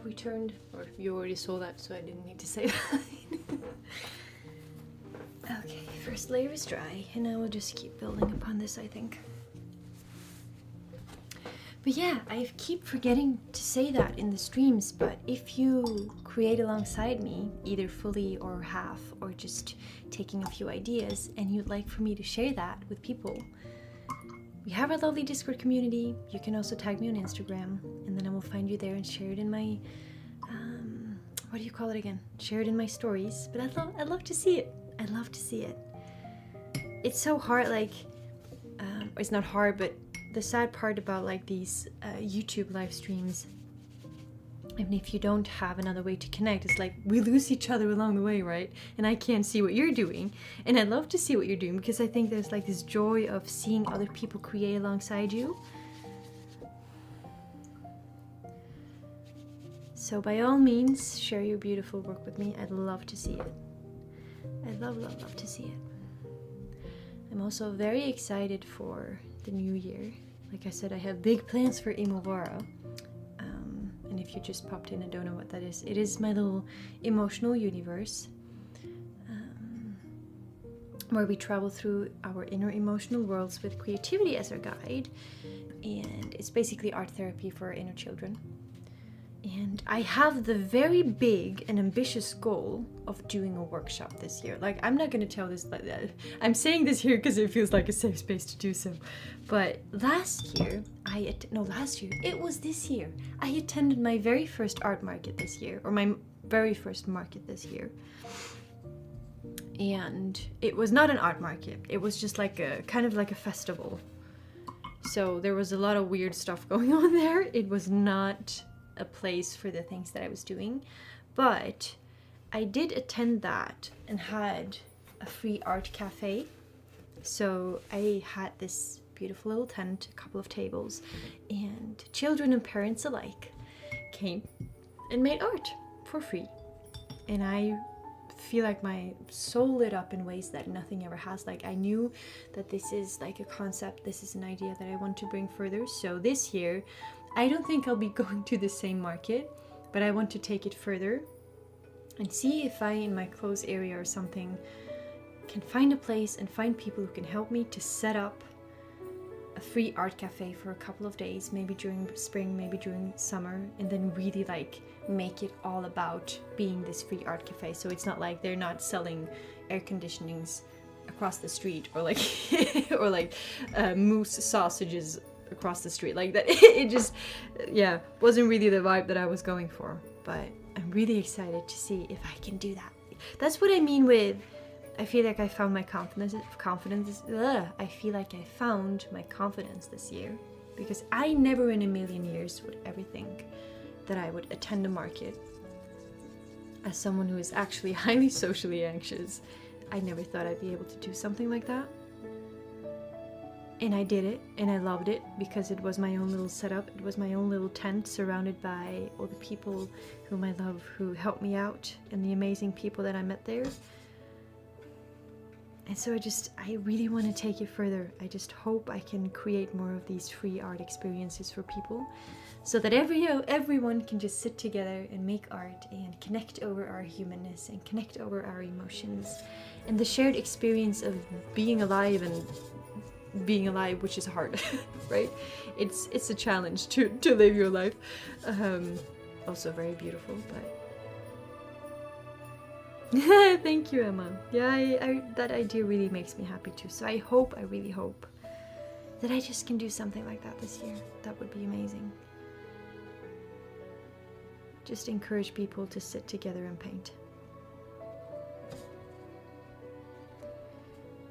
returned, or you already saw that, so I didn't need to say that. Okay, first layer is dry, and I will just keep building upon this, I think. But yeah, I keep forgetting to say that in the streams, but if you create alongside me, either fully or half, or just taking a few ideas, and you'd like for me to share that with people, we have our lovely Discord community. You can also tag me on Instagram, and then I will find you there and share it in my, what do you call it again? Share it in my stories. But I'd love to see it. I'd love to see it. It's so hard, like, it's not hard, but the sad part about like these YouTube live streams, even if you don't have another way to connect, it's like we lose each other along the way, right? And I can't see what you're doing, and I love to see what you're doing because I think there's like this joy of seeing other people create alongside you. So by all means, share your beautiful work with me. I'd love to see it. I'd love to see it. I'm also very excited for the new year. Like I said, I have big plans for Imovara. And if you just popped in and don't know what that is, it is my little emotional universe where we travel through our inner emotional worlds with creativity as our guide. And it's basically art therapy for our inner children. And I have the very big and ambitious goal of doing a workshop this year. Like, I'm not going to tell this, but I'm saying this here because it feels like a safe space to do so. But last year, it was this year. I attended my very first art market this year, or my very first market this year. And it was not an art market. It was just like a, kind of like a festival. So there was a lot of weird stuff going on there. It was not a place for the things that I was doing, but I did attend that and had a free art cafe. So I had this beautiful little tent, a couple of tables, and children and parents alike came and made art for free. And I feel like my soul lit up in ways that nothing ever has. Like, I knew that this is like a concept, this is an idea that I want to bring further. So this year, I don't think I'll be going to the same market, but I want to take it further and see if I, in my close area or something, can find a place and find people who can help me to set up a free art cafe for a couple of days, maybe during spring, maybe during summer, and then really like make it all about being this free art cafe. So it's not like they're not selling air conditionings across the street, or like or like moose sausages across the street like that. It just, yeah, wasn't really the vibe that I was going for. But I'm really excited to see if I can do that. That's what I mean with, I feel like I found my confidence. I feel like I found my confidence this year, because I never in a million years would ever think that I would attend a market. As someone who is actually highly socially anxious, I never thought I'd be able to do something like that. And I did it, and I loved it, because it was my own little setup. It was my own little tent surrounded by all the people whom I love, who helped me out, and the amazing people that I met there. And so I really want to take it further. I just hope I can create more of these free art experiences for people, so that everyone can just sit together and make art and connect over our humanness and connect over our emotions and the shared experience of being alive, and being alive, which is hard, right? It's a challenge to live your life. Also very beautiful, but thank you, Emma. Yeah, I that idea really makes me happy too. So I really hope that I just can do something like that this year. That would be amazing. Just encourage people to sit together and paint.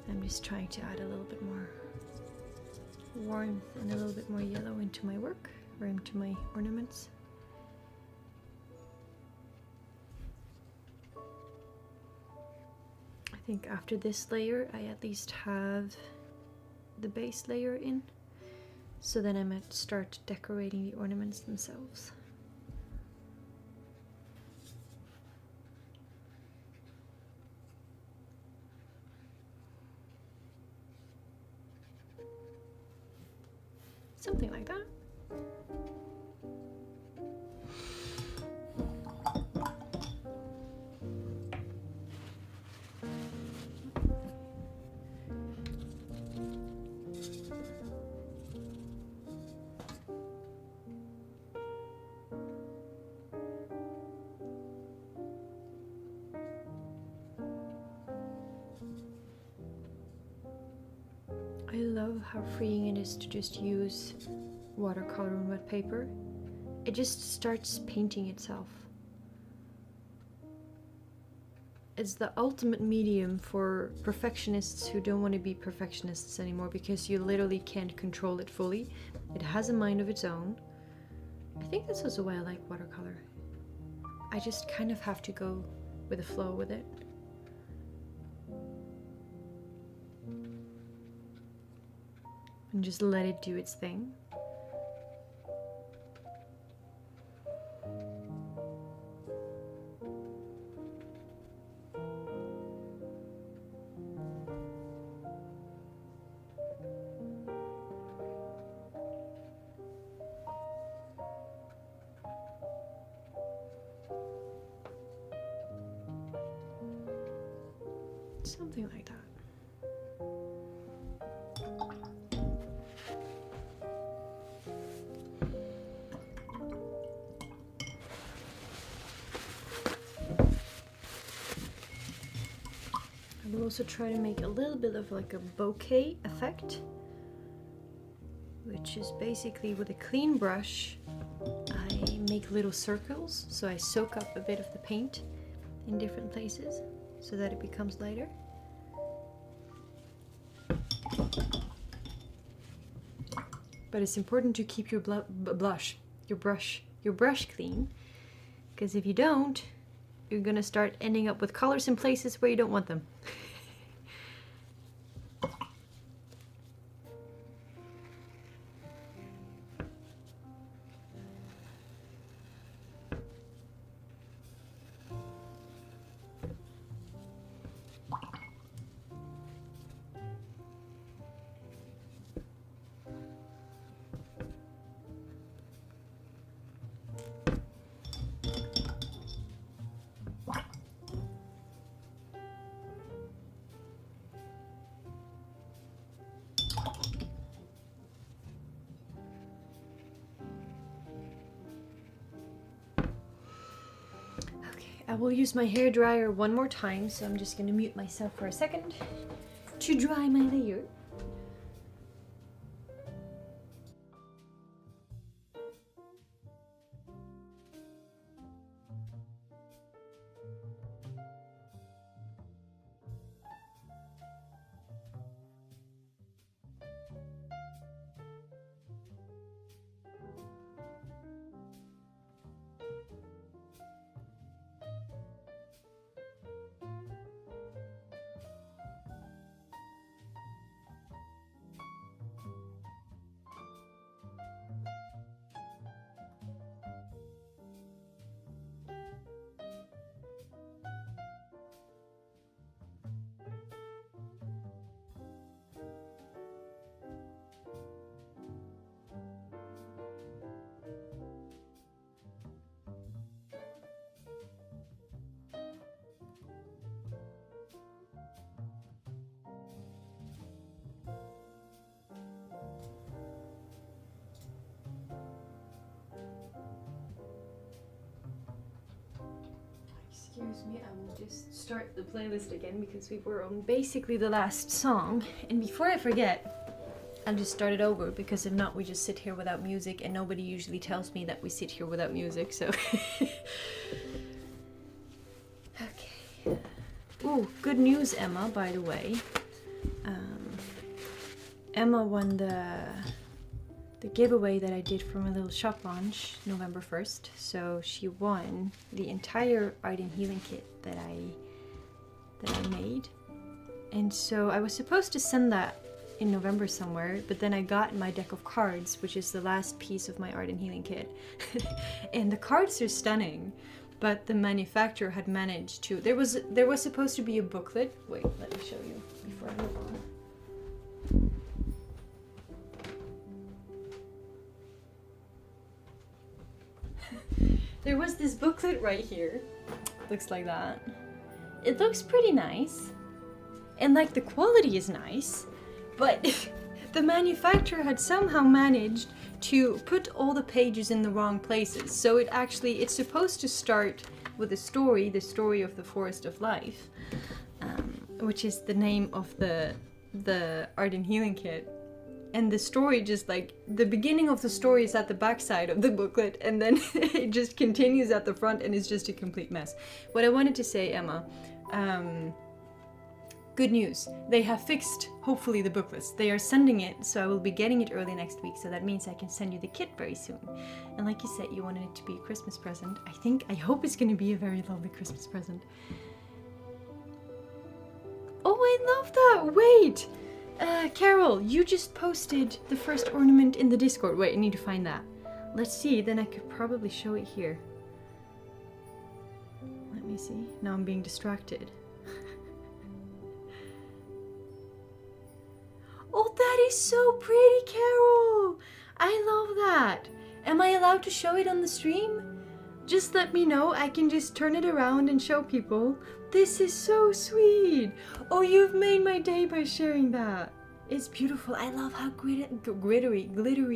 I'm just trying to add a little bit more warmth and a little bit more yellow into my work, or into my ornaments. I think after this layer I at least have the base layer in, so then I might start decorating the ornaments themselves. Something like that. love how freeing it is to just use watercolor on wet paper. It just starts painting itself. It's the ultimate medium for perfectionists who don't want to be perfectionists anymore, because you literally can't control it fully. It has a mind of its own. I think that's also why I like watercolor. I just kind of have to go with the flow with it. And just let it do its thing. Something like that. I will also try to make a little bit of like a bokeh effect, which is basically with a clean brush I make little circles, so I soak up a bit of the paint in different places so that it becomes lighter. But it's important to keep your brush clean, because if you don't, you're gonna start ending up with colors in places where you don't want them. I will use my hairdryer one more time, so I'm just going to mute myself for a second to dry my layer. Excuse me, I will just start the playlist again because we were on basically the last song. And before I forget, I'll just start it over, because if not, we just sit here without music, and nobody usually tells me that we sit here without music, so. Okay. Ooh, good news, Emma, by the way. Emma won the giveaway that I did for my little shop launch November 1st, so she won the entire art and healing kit that I made. And so I was supposed to send that in November somewhere, but then I got my deck of cards, which is the last piece of my art and healing kit. And the cards are stunning, but the manufacturer had managed to, there was supposed to be a booklet. Wait, let me show you before I move on. There was this booklet right here. Looks like that. It looks pretty nice. And like the quality is nice, but the manufacturer had somehow managed to put all the pages in the wrong places. So it's supposed to start with the story of the Forest of Life, which is the name of the art and healing kit. and the story just like, the beginning of the story is at the back side of the booklet, and then it just continues at the front, and it's just a complete mess. What I wanted to say, Emma, good news. They have fixed, hopefully, the booklets. They are sending it, so I will be getting it early next week, so that means I can send you the kit very soon. And like you said, you wanted it to be a Christmas present. I hope it's going to be a very lovely Christmas present. Oh, I love that! Wait! Carol, you just posted the first ornament in the Discord. Wait, I need to find that. Let's see, then I could probably show it here. Let me see. Now I'm being distracted. Oh, that is so pretty, Carol! I love that! Am I allowed to show it on the stream? Just let me know, I can just turn it around and show people. This is so sweet! Oh, you've made my day by sharing that. It's beautiful. I love how glittery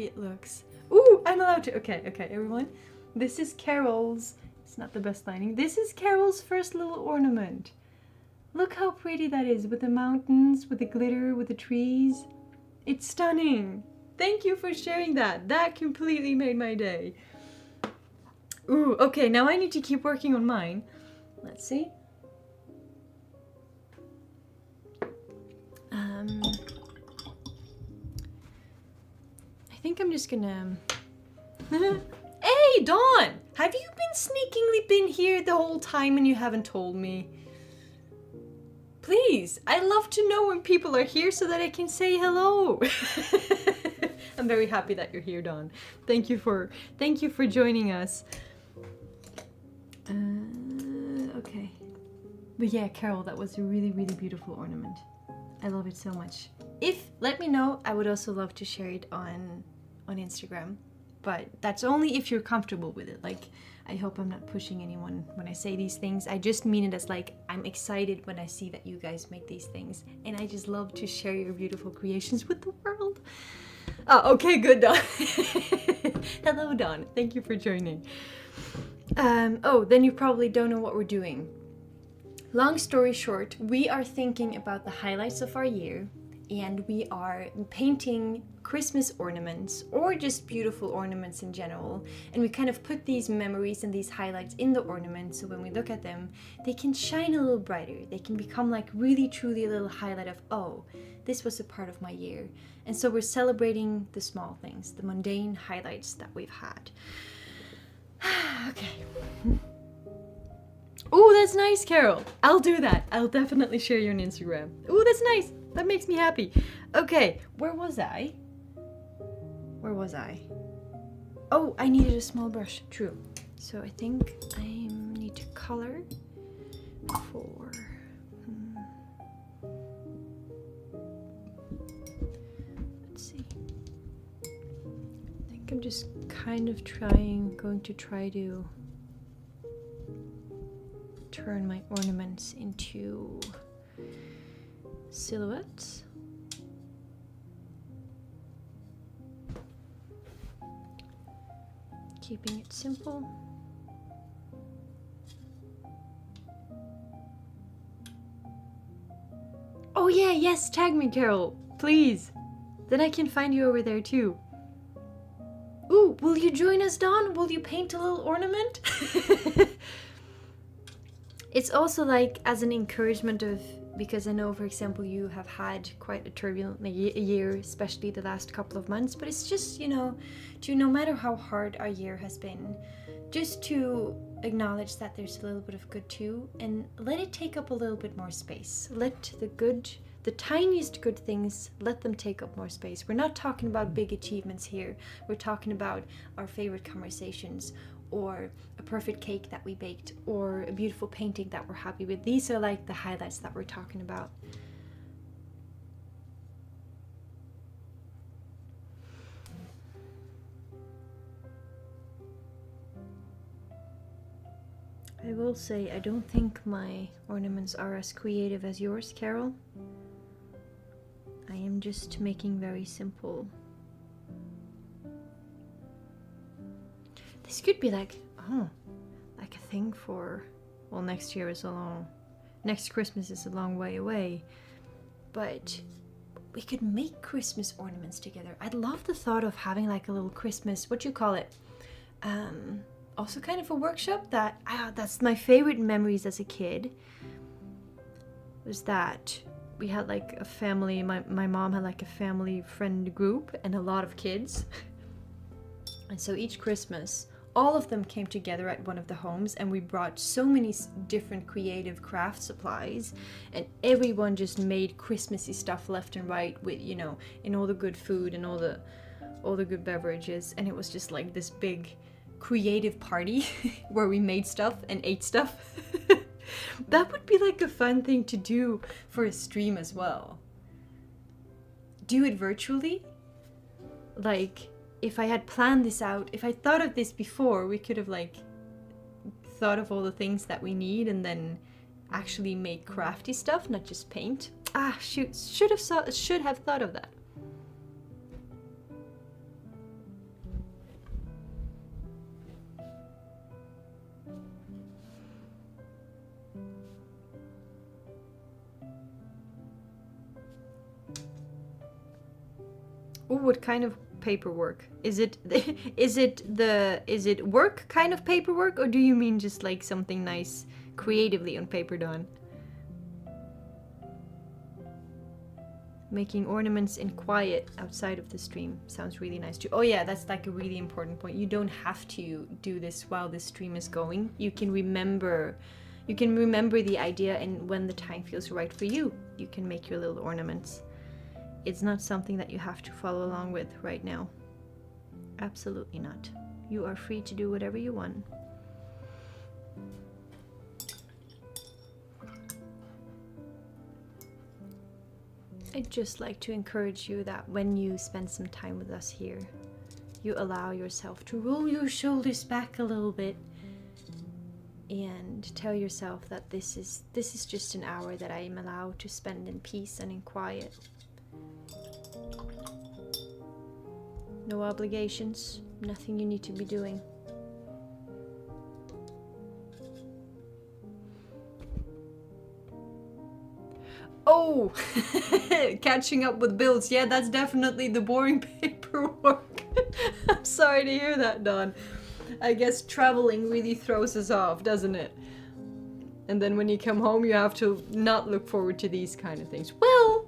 it looks. Ooh, I'm allowed to. Okay, everyone. This is Carol's. It's not the best lining. This is Carol's first little ornament. Look how pretty that is, with the mountains, with the glitter, with the trees. It's stunning. Thank you for sharing that. That completely made my day. Ooh, okay, now I need to keep working on mine. Let's see. I think I'm just gonna... Hey, Dawn! Have you sneakingly been here the whole time and you haven't told me? Please, I love to know when people are here so that I can say hello. I'm very happy that you're here, Dawn. Thank you for joining us. Okay. But yeah, Carol, that was a really, really beautiful ornament. I love it so much. Let me know, I would also love to share it on Instagram. But that's only if you're comfortable with it. Like, I hope I'm not pushing anyone when I say these things. I just mean it as like, I'm excited when I see that you guys make these things. And I just love to share your beautiful creations with the world. Oh, okay, good, Dawn. Hello, Dawn. Thank you for joining. Oh, then you probably don't know what we're doing. Long story short, we are thinking about the highlights of our year, and we are painting Christmas ornaments or just beautiful ornaments in general, and we kind of put these memories and these highlights in the ornaments, so when we look at them, they can shine a little brighter. They can become like really truly a little highlight of, oh, this was a part of my year. And so we're celebrating the small things, the mundane highlights that we've had. Okay. Oh, that's nice, Carol. I'll do that. I'll definitely share you on Instagram. Oh, that's nice. That makes me happy. Okay, where was I? Oh, I needed a small brush. True. So I think I need to color for... Let's see. I think I'm just kind of going to try to turn my ornaments into silhouettes. Keeping it simple. Oh yeah, yes, tag me, Carol, please. Then I can find you over there too. Ooh, will you join us, Dawn? Will you paint a little ornament? It's also like as an encouragement of, because I know, for example, you have had quite a turbulent year, especially the last couple of months, but it's just, no matter how hard our year has been, just to acknowledge that there's a little bit of good too, and let it take up a little bit more space. Let the tiniest good things, let them take up more space. We're not talking about big achievements here. We're talking about our favorite conversations, or a perfect cake that we baked, or a beautiful painting that we're happy with. These are like the highlights that we're talking about. I will say, I don't think my ornaments are as creative as yours, Carol. I am just making very simple. This could be like, like a thing for, well, next Christmas is a long way away, but we could make Christmas ornaments together. I'd love the thought of having like a little Christmas, what you call it? Also kind of a workshop that's my favorite memories as a kid. Was that we had like a family, my mom had like a family friend group and a lot of kids. And so each Christmas, all of them came together at one of the homes and we brought so many different creative craft supplies and everyone just made Christmassy stuff left and right with, you know, and all the good food and all the good beverages. And it was just like this big creative party where we made stuff and ate stuff. That would be like a fun thing to do for a stream as well. Do it virtually. Like, if I had planned this out, if I thought of this before, we could have like thought of all the things that we need and then actually make crafty stuff, not just paint. Ah, shoot, should have thought of that. Oh, what kind of paperwork? Is it work kind of paperwork, or do you mean just like something nice creatively on paper done? Making ornaments in quiet outside of the stream sounds really nice too. Oh yeah, that's like a really important point. You don't have to do this while the stream is going. You can remember the idea, and when the time feels right for you, you can make your little ornaments. It's not something that you have to follow along with right now. Absolutely not. You are free to do whatever you want. I'd just like to encourage you that when you spend some time with us here, you allow yourself to roll your shoulders back a little bit and tell yourself that this is just an hour that I am allowed to spend in peace and in quiet. No obligations, nothing you need to be doing. Oh, catching up with bills. Yeah, that's definitely the boring paperwork. I'm sorry to hear that, Dawn. I guess traveling really throws us off, doesn't it? And then when you come home, you have to not look forward to these kind of things. Well,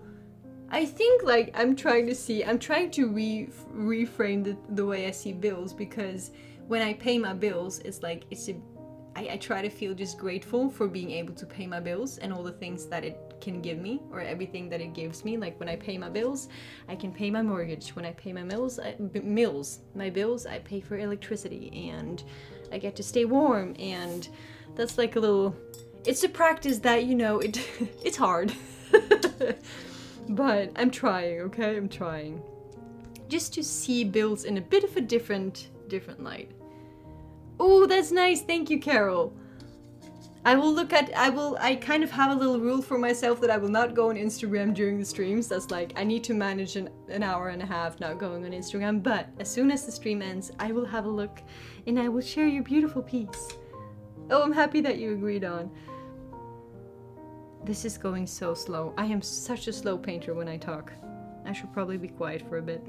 I think like I'm trying to reframe the way I see bills, because when I pay my bills, it's like I try to feel just grateful for being able to pay my bills and all the things that it can give me, or everything that it gives me. Like when I pay my bills, I can pay my mortgage. When I pay my my bills, I pay for electricity and I get to stay warm. And that's like a little, it's a practice that, you know, it's hard. But I'm trying, okay? I'm trying. Just to see bills in a bit of a different light. Oh, that's nice. Thank you, Carol. I kind of have a little rule for myself that I will not go on Instagram during the streams. That's like, I need to manage an hour and a half not going on Instagram. But as soon as the stream ends, I will have a look and I will share your beautiful piece. Oh, I'm happy that you agreed on. This is going so slow. I am such a slow painter when I talk. I should probably be quiet for a bit.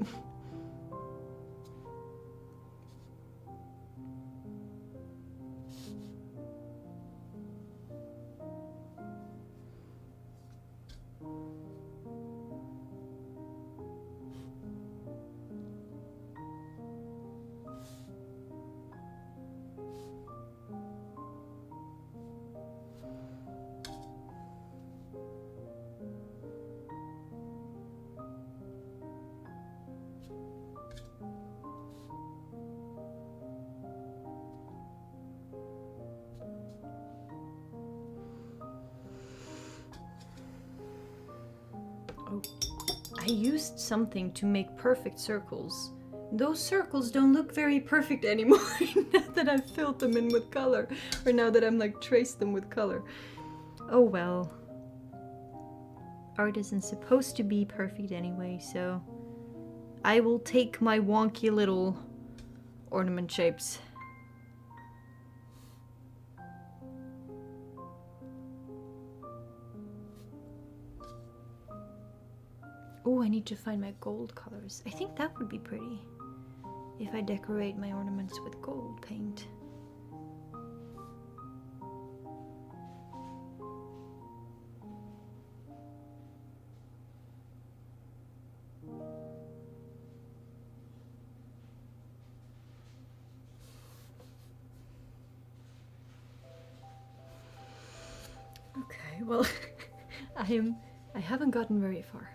I used something to make perfect circles. Those circles don't look very perfect anymore now that I've filled them in with color. Or now that I'm like traced them with color. Oh well. Art isn't supposed to be perfect anyway, so I will take my wonky little ornament shapes. Oh, I need to find my gold colors. I think that would be pretty if I decorate my ornaments with gold paint. Okay, well, I haven't gotten very far.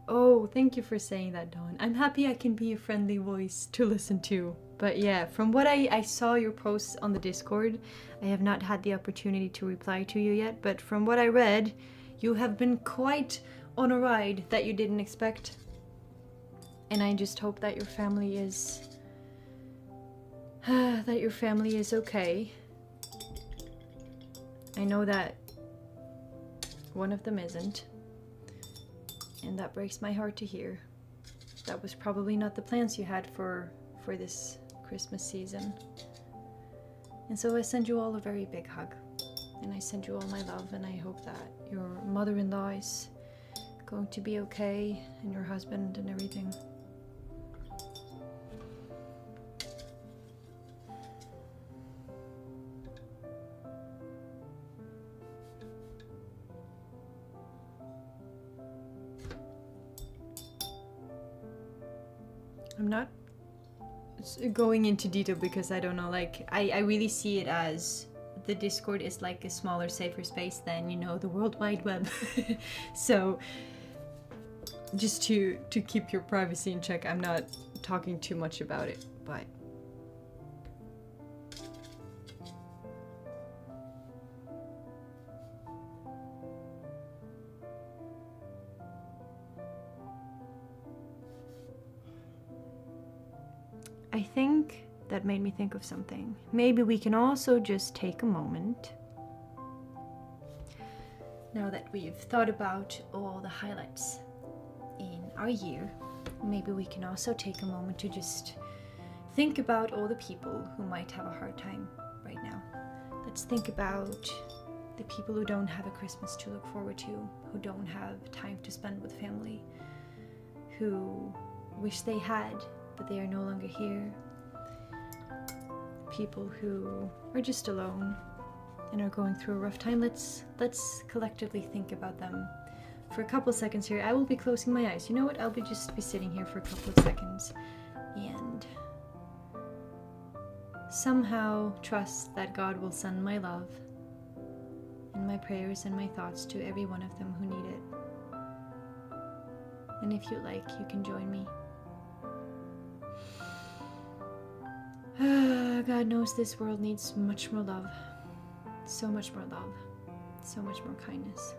Oh, thank you for saying that, Dawn. I'm happy I can be a friendly voice to listen to. But yeah, from what I saw your posts on the Discord, I have not had the opportunity to reply to you yet, but from what I read, you have been quite on a ride that you didn't expect. And I just hope that your family is okay. I know that one of them isn't. And that breaks my heart to hear. That was probably not the plans you had for this Christmas season. And so I send you all a very big hug. And I send you all my love, and I hope that your mother-in-law is going to be okay, and your husband and everything. I'm not going into detail because I don't know, like, I really see it as the Discord is like a smaller, safer space than, you know, the World Wide Web. So just to keep your privacy in check, I'm not talking too much about it, but I think that made me think of something. Maybe we can also just take a moment, now that we've thought about all the highlights in our year, maybe we can also take a moment to just think about all the people who might have a hard time right now. Let's think about the people who don't have a Christmas to look forward to, who don't have time to spend with family, who wish they had, but they are no longer here. People who are just alone and are going through a rough time. Let's collectively think about them for a couple seconds here. I will be closing my eyes. You know what? I'll just be sitting here for a couple of seconds and somehow trust that God will send my love and my prayers and my thoughts to every one of them who need it. And if you like, you can join me. God knows this world needs much more love. So much more love. So much more kindness.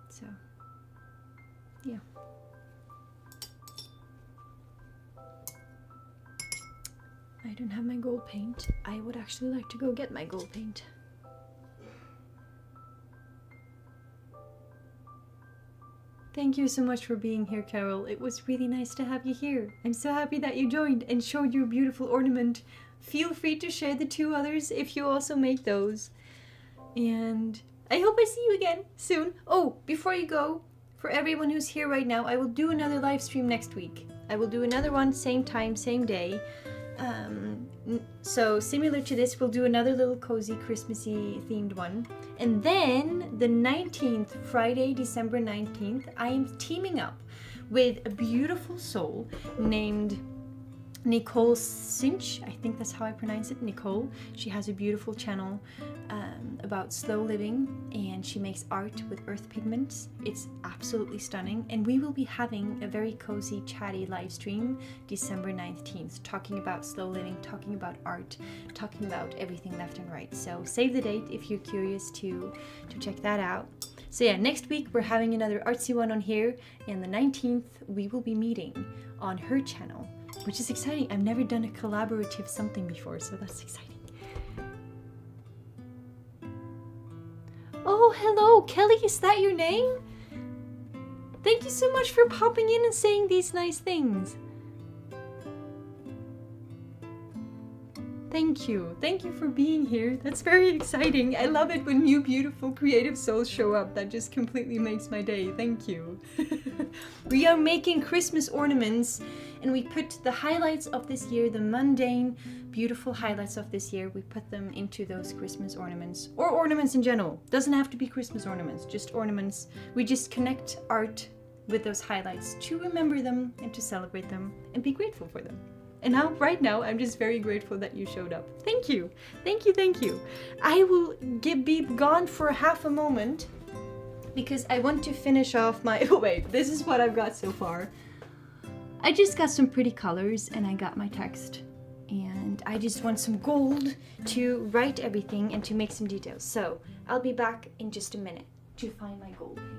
So, yeah. I don't have my gold paint. I would actually like to go get my gold paint. Thank you so much for being here, Carol. It was really nice to have you here. I'm so happy that you joined and showed your beautiful ornament. Feel free to share the 2 others if you also make those. And I hope I see you again soon. Oh, before you go, for everyone who's here right now, I will do another live stream next week. I will do another one, same time, same day. So similar to this, we'll do another little cozy Christmassy themed one. And then the 19th, Friday, December 19th, I am teaming up with a beautiful soul named Nicole Cinch. I think that's how I pronounce it, Nicole. She has a beautiful channel about slow living, and she makes art with earth pigments. It's absolutely stunning, and we will be having a very cozy, chatty live stream December 19th, talking about slow living, talking about art, talking about everything left and right. So save the date if you're curious to check that out. So yeah, next week we're having another artsy one on here, and the 19th we will be meeting on her channel, which is exciting. I've never done a collaborative something before, so that's exciting. Oh, hello, Kelly, is that your name? Thank you so much for popping in and saying these nice things. Thank you. Thank you for being here. That's very exciting. I love it when new beautiful creative souls show up. That just completely makes my day. Thank you. We are making Christmas ornaments, and we put the highlights of this year, the mundane, beautiful highlights of this year, we put them into those Christmas ornaments, or ornaments in general. Doesn't have to be Christmas ornaments, just ornaments. We just connect art with those highlights to remember them and to celebrate them and be grateful for them. And now, right now, I'm just very grateful that you showed up. Thank you. Thank you, thank you. I will be gone for half a moment because I want to finish off my... Oh wait, this is what I've got so far. I just got some pretty colors and I got my text. And I just want some gold to write everything and to make some details. So I'll be back in just a minute to find my gold paint.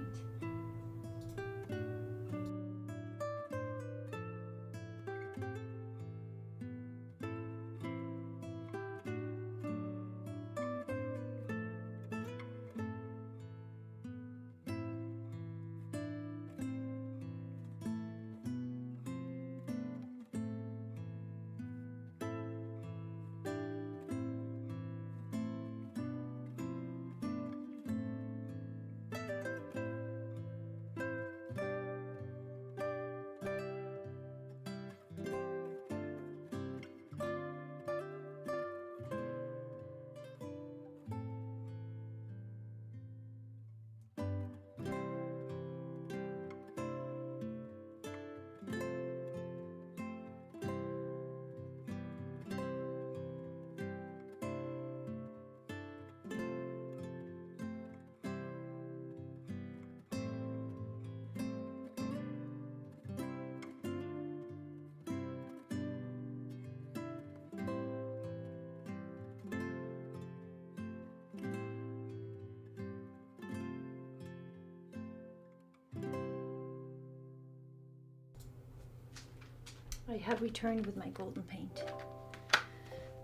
I have returned with my golden paint.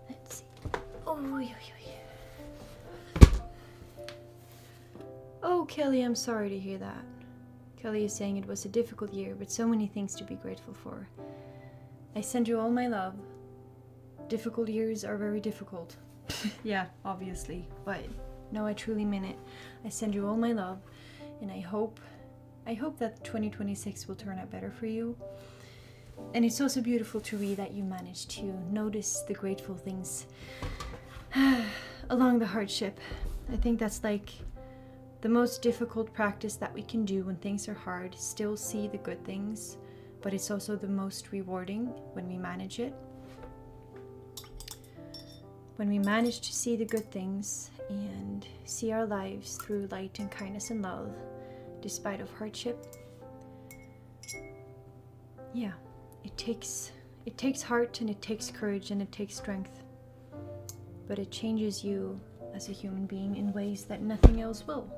Let's see. Oh, Kelly, I'm sorry to hear that. Kelly is saying it was a difficult year, but so many things to be grateful for. I send you all my love. Difficult years are very difficult. Yeah, obviously, but no, I truly mean it. I send you all my love, and I hope that 2026 will turn out better for you. And it's also beautiful to read that you managed to notice the grateful things along the hardship. I think that's like the most difficult practice that we can do when things are hard. Still see the good things, but it's also the most rewarding when we manage it. When we manage to see the good things and see our lives through light and kindness and love, despite of hardship. Yeah. It takes heart and it takes courage and it takes strength, but it changes you as a human being in ways that nothing else will,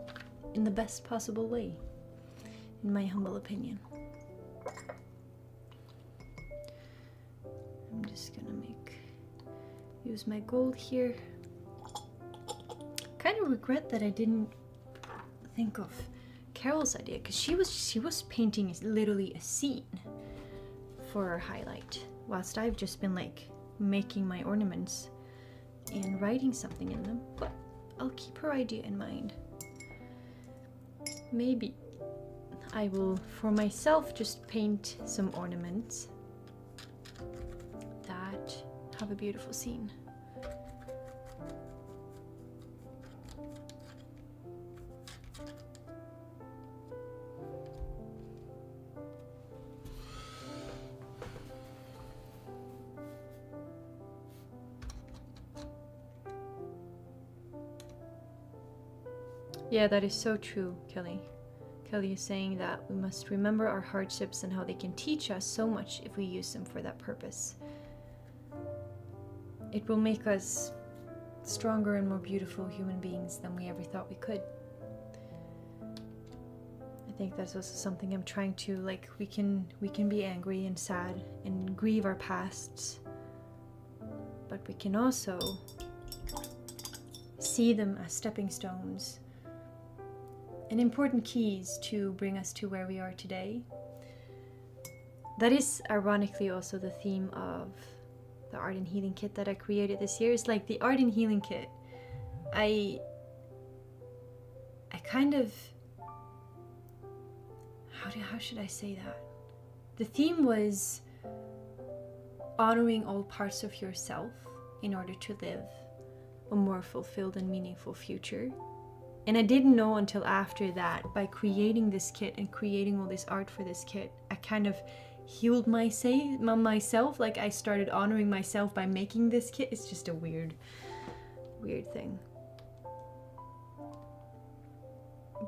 in the best possible way, in my humble opinion. I'm just gonna use my gold here. Kind of regret that I didn't think of Carol's idea, because she was painting literally a scene for her highlight, whilst I've just been like making my ornaments and writing something in them. But I'll keep her idea in mind. Maybe I will for myself just paint some ornaments that have a beautiful scene. Yeah, that is so true, Kelly. Kelly is saying that we must remember our hardships and how they can teach us so much if we use them for that purpose. It will make us stronger and more beautiful human beings than we ever thought we could. I think that's also something I'm trying to, like, we can be angry and sad and grieve our pasts, but we can also see them as stepping stones and important keys to bring us to where we are today. That is ironically also the theme of the art and healing kit that I created this year is like the art and healing kit. I kind of, how should I say that? The theme was honoring all parts of yourself in order to live a more fulfilled and meaningful future. And I didn't know until after that, by creating this kit and creating all this art for this kit, I kind of healed myself. Like I started honoring myself by making this kit. It's just a weird thing.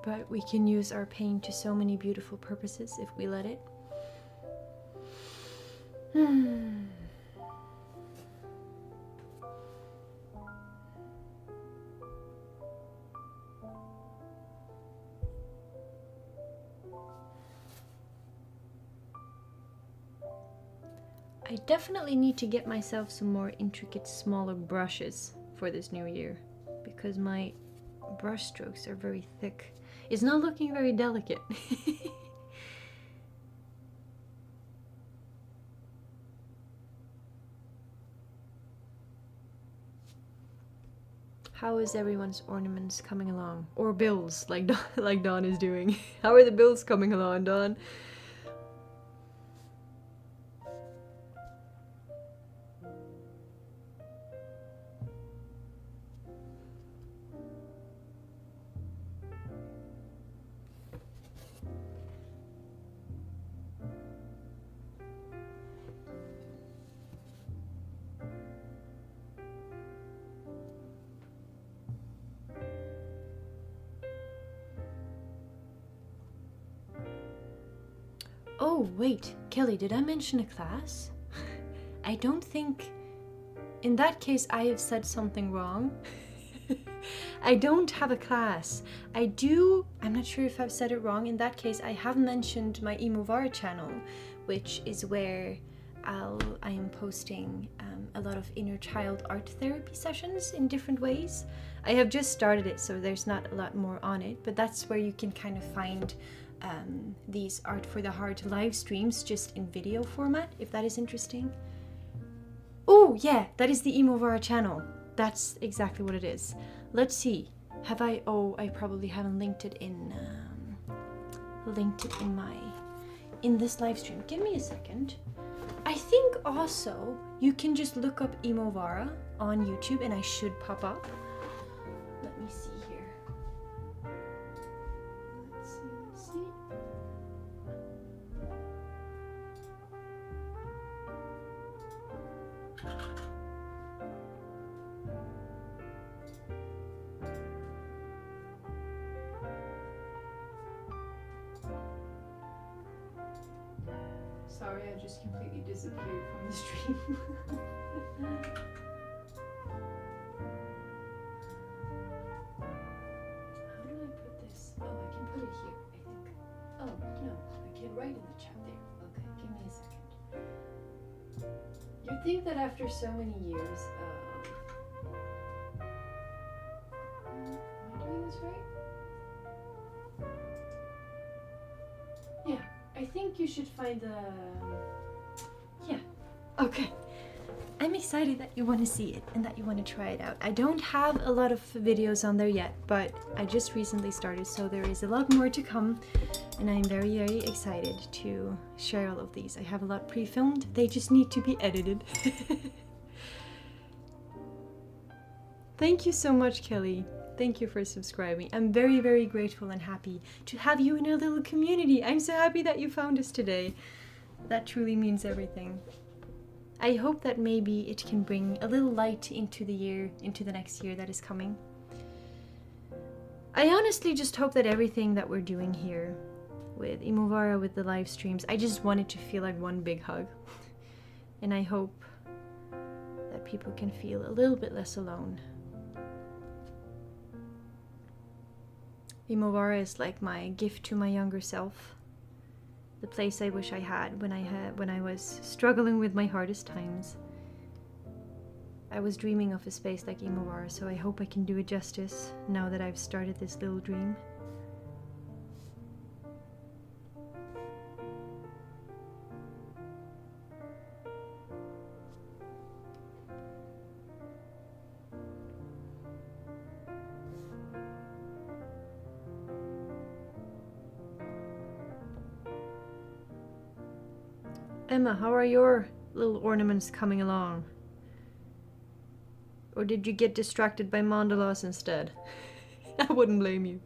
But we can use our pain to so many beautiful purposes if we let it. I definitely need to get myself some more intricate, smaller brushes for this new year, because my brush strokes are very thick. It's not looking very delicate. How is everyone's ornaments coming along? Or bills, like Dawn is doing. How are the bills coming along, Dawn? Oh, wait, Kelly, did I mention a class? I don't think... In that case, I have said something wrong. I don't have a class. I do... I'm not sure if I've said it wrong. In that case, I have mentioned my Imovara channel, which is where I am posting a lot of inner child art therapy sessions in different ways. I have just started it, so there's not a lot more on it, but that's where you can kind of find these Art for the Heart live streams just in video format, if that is interesting. Oh yeah, that is the Imovara channel. That's exactly what it is. Let's see. Have I? Oh, I probably haven't linked it in this live stream. Give me a second. I think also you can just look up Imovara on YouTube and I should pop up. Let me see here. Let's see. Sorry, I just completely disappeared from the stream. How do I put this? Oh, I can put it here, I think. Oh, no, I can write in the chat there. Okay, give me a second. You'd think that after so many years of... Am I doing this right? Yeah. I think you should find the... Yeah, okay. I'm excited that you want to see it and that you want to try it out. I don't have a lot of videos on there yet, but I just recently started, so there is a lot more to come, and I'm very, very excited to share all of these. I have a lot pre-filmed, they just need to be edited. Thank you so much, Kelly. Thank you for subscribing. I'm very, very grateful and happy to have you in our little community. I'm so happy that you found us today. That truly means everything. I hope that maybe it can bring a little light into the next year that is coming. I honestly just hope that everything that we're doing here with Imovara, with the live streams, I just want it to feel like one big hug. And I hope that people can feel a little bit less alone. Imovara is like my gift to my younger self, the place I wish I had when I was struggling with my hardest times. I was dreaming of a space like Imovara, so I hope I can do it justice now that I've started this little dream. Emma, how are your little ornaments coming along? Or did you get distracted by mandalas instead? I wouldn't blame you.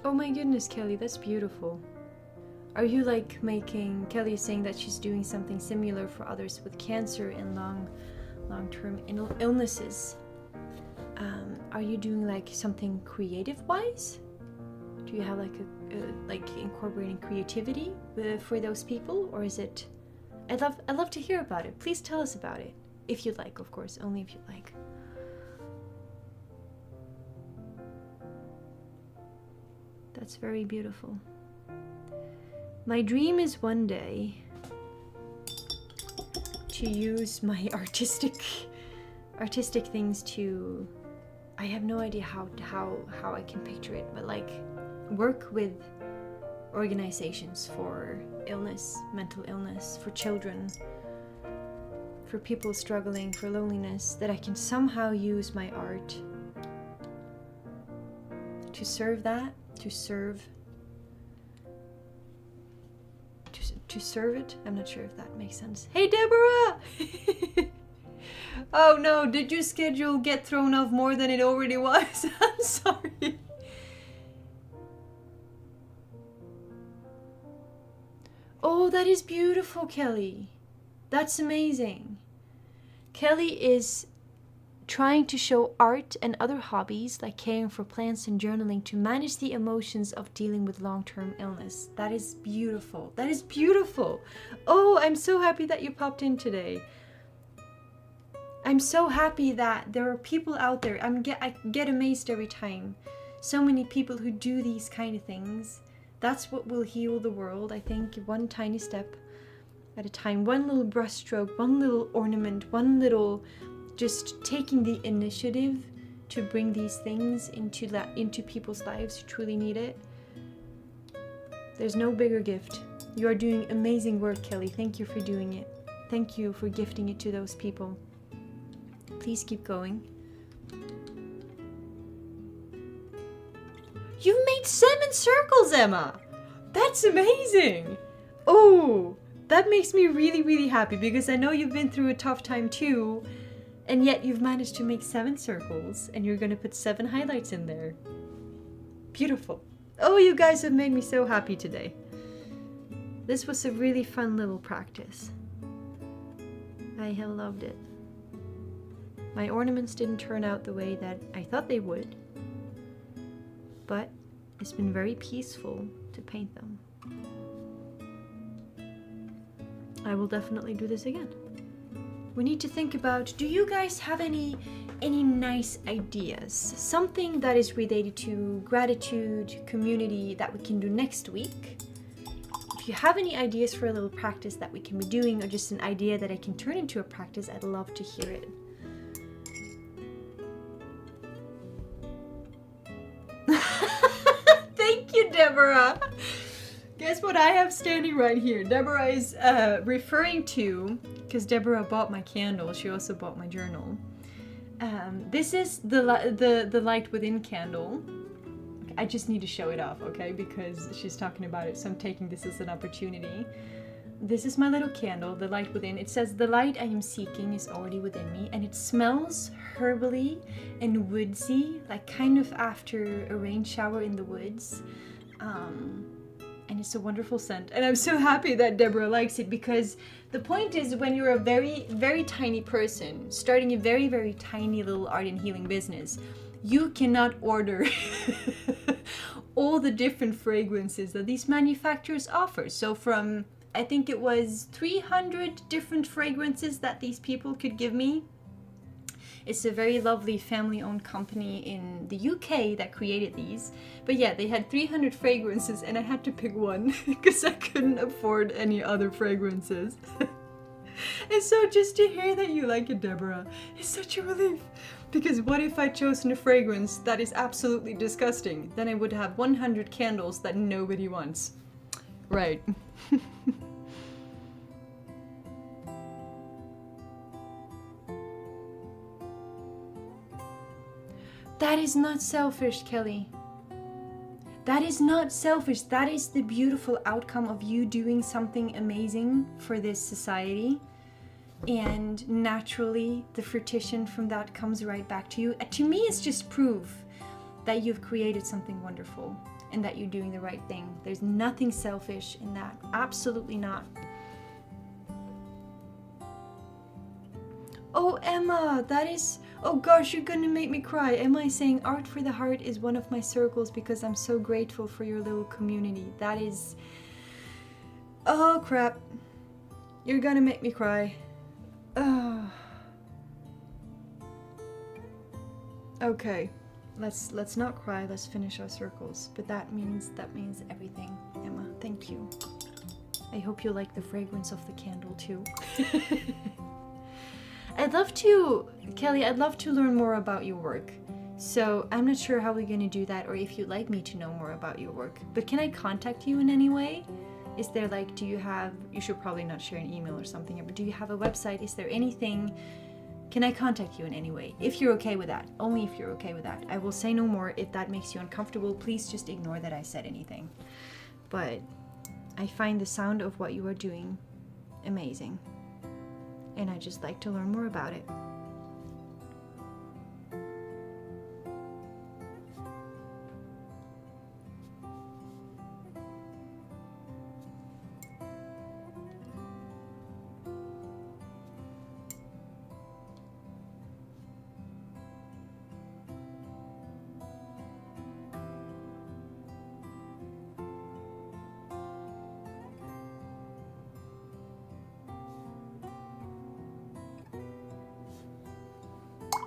Oh my goodness, Kelly, that's beautiful. Are you like making... Kelly is saying that she's doing something similar for others with cancer and long-term illnesses. Are you doing like something creative-wise? Do you have like like incorporating creativity for those people, or is it? I'd love to hear about it. Please tell us about it, if you'd like, of course, only if you'd like. That's very beautiful. My dream is one day to use my artistic things to... I have no idea how I can picture it, but like work with organizations for illness, mental illness, for children, for people struggling, for loneliness, that I can somehow use my art to serve that, to serve it. I'm not sure if that makes sense. Hey, Deborah! Oh no, did your schedule get thrown off more than it already was? I'm sorry. Oh, that is beautiful, Kelly. That's amazing. Kelly is trying to show art and other hobbies like caring for plants and journaling to manage the emotions of dealing with long-term illness. That is beautiful. That is beautiful. Oh, I'm so happy that you popped in today. I'm so happy that there are people out there. I get amazed every time. So many people who do these kind of things. That's what will heal the world, I think, one tiny step at a time. One little brushstroke, one little ornament, one little... just taking the initiative to bring these things into people's lives who truly need it. There's no bigger gift. You are doing amazing work, Kelly. Thank you for doing it. Thank you for gifting it to those people. Please keep going. You've made 7 circles, Emma! That's amazing! Oh, that makes me really, really happy because I know you've been through a tough time too. And yet you've managed to make 7 circles and you're going to put 7 highlights in there. Beautiful. Oh, you guys have made me so happy today. This was a really fun little practice. I have loved it. My ornaments didn't turn out the way that I thought they would, but it's been very peaceful to paint them. I will definitely do this again. We need to think about, do you guys have any nice ideas? Something that is related to gratitude, community that we can do next week. If you have any ideas for a little practice that we can be doing, or just an idea that I can turn into a practice, I'd love to hear it. Thank you, Deborah. Guess what I have standing right here? Deborah is referring to, because Deborah bought my candle, she also bought my journal. This is the light within candle. I just need to show it off, okay? Because she's talking about it, so I'm taking this as an opportunity. This is my little candle, the light within. It says, "The light I am seeking is already within me," and it smells herbally and woodsy, like kind of after a rain shower in the woods. And it's a wonderful scent. And I'm so happy that Deborah likes it, because the point is, when you're a very, very tiny person, starting a very, very tiny little art and healing business, you cannot order all the different fragrances that these manufacturers offer. So from, I think it was 300 different fragrances that these people could give me. It's a very lovely family-owned company in the UK that created these. But yeah, they had 300 fragrances and I had to pick one because I couldn't afford any other fragrances. And so just to hear that you like it, Deborah, is such a relief. Because what if I'd chosen a fragrance that is absolutely disgusting? Then I would have 100 candles that nobody wants. Right. That is not selfish, Kelly. That is not selfish. That is the beautiful outcome of you doing something amazing for this society. And naturally, the fruition from that comes right back to you. To me, it's just proof that you've created something wonderful and that you're doing the right thing. There's nothing selfish in that. Absolutely not. Oh, Emma, that is... Oh gosh, you're gonna make me cry. Emma is saying Art for the Heart is one of my circles because I'm so grateful for your little community. That is... Oh crap. You're gonna make me cry. Okay, let's not cry. Let's finish our circles. But that means everything. Emma, thank you. I hope you like the fragrance of the candle too. Kelly, I'd love to learn more about your work. So I'm not sure how we're gonna do that or if you'd like me to know more about your work. But can I contact you in any way? Is there like, you should probably not share an email or something, but do you have a website? Is there anything, can I contact you in any way? If you're okay with that, only if you're okay with that. I will say no more. If that makes you uncomfortable, please just ignore that I said anything. But I find the sound of what you are doing amazing. And I just like to learn more about it.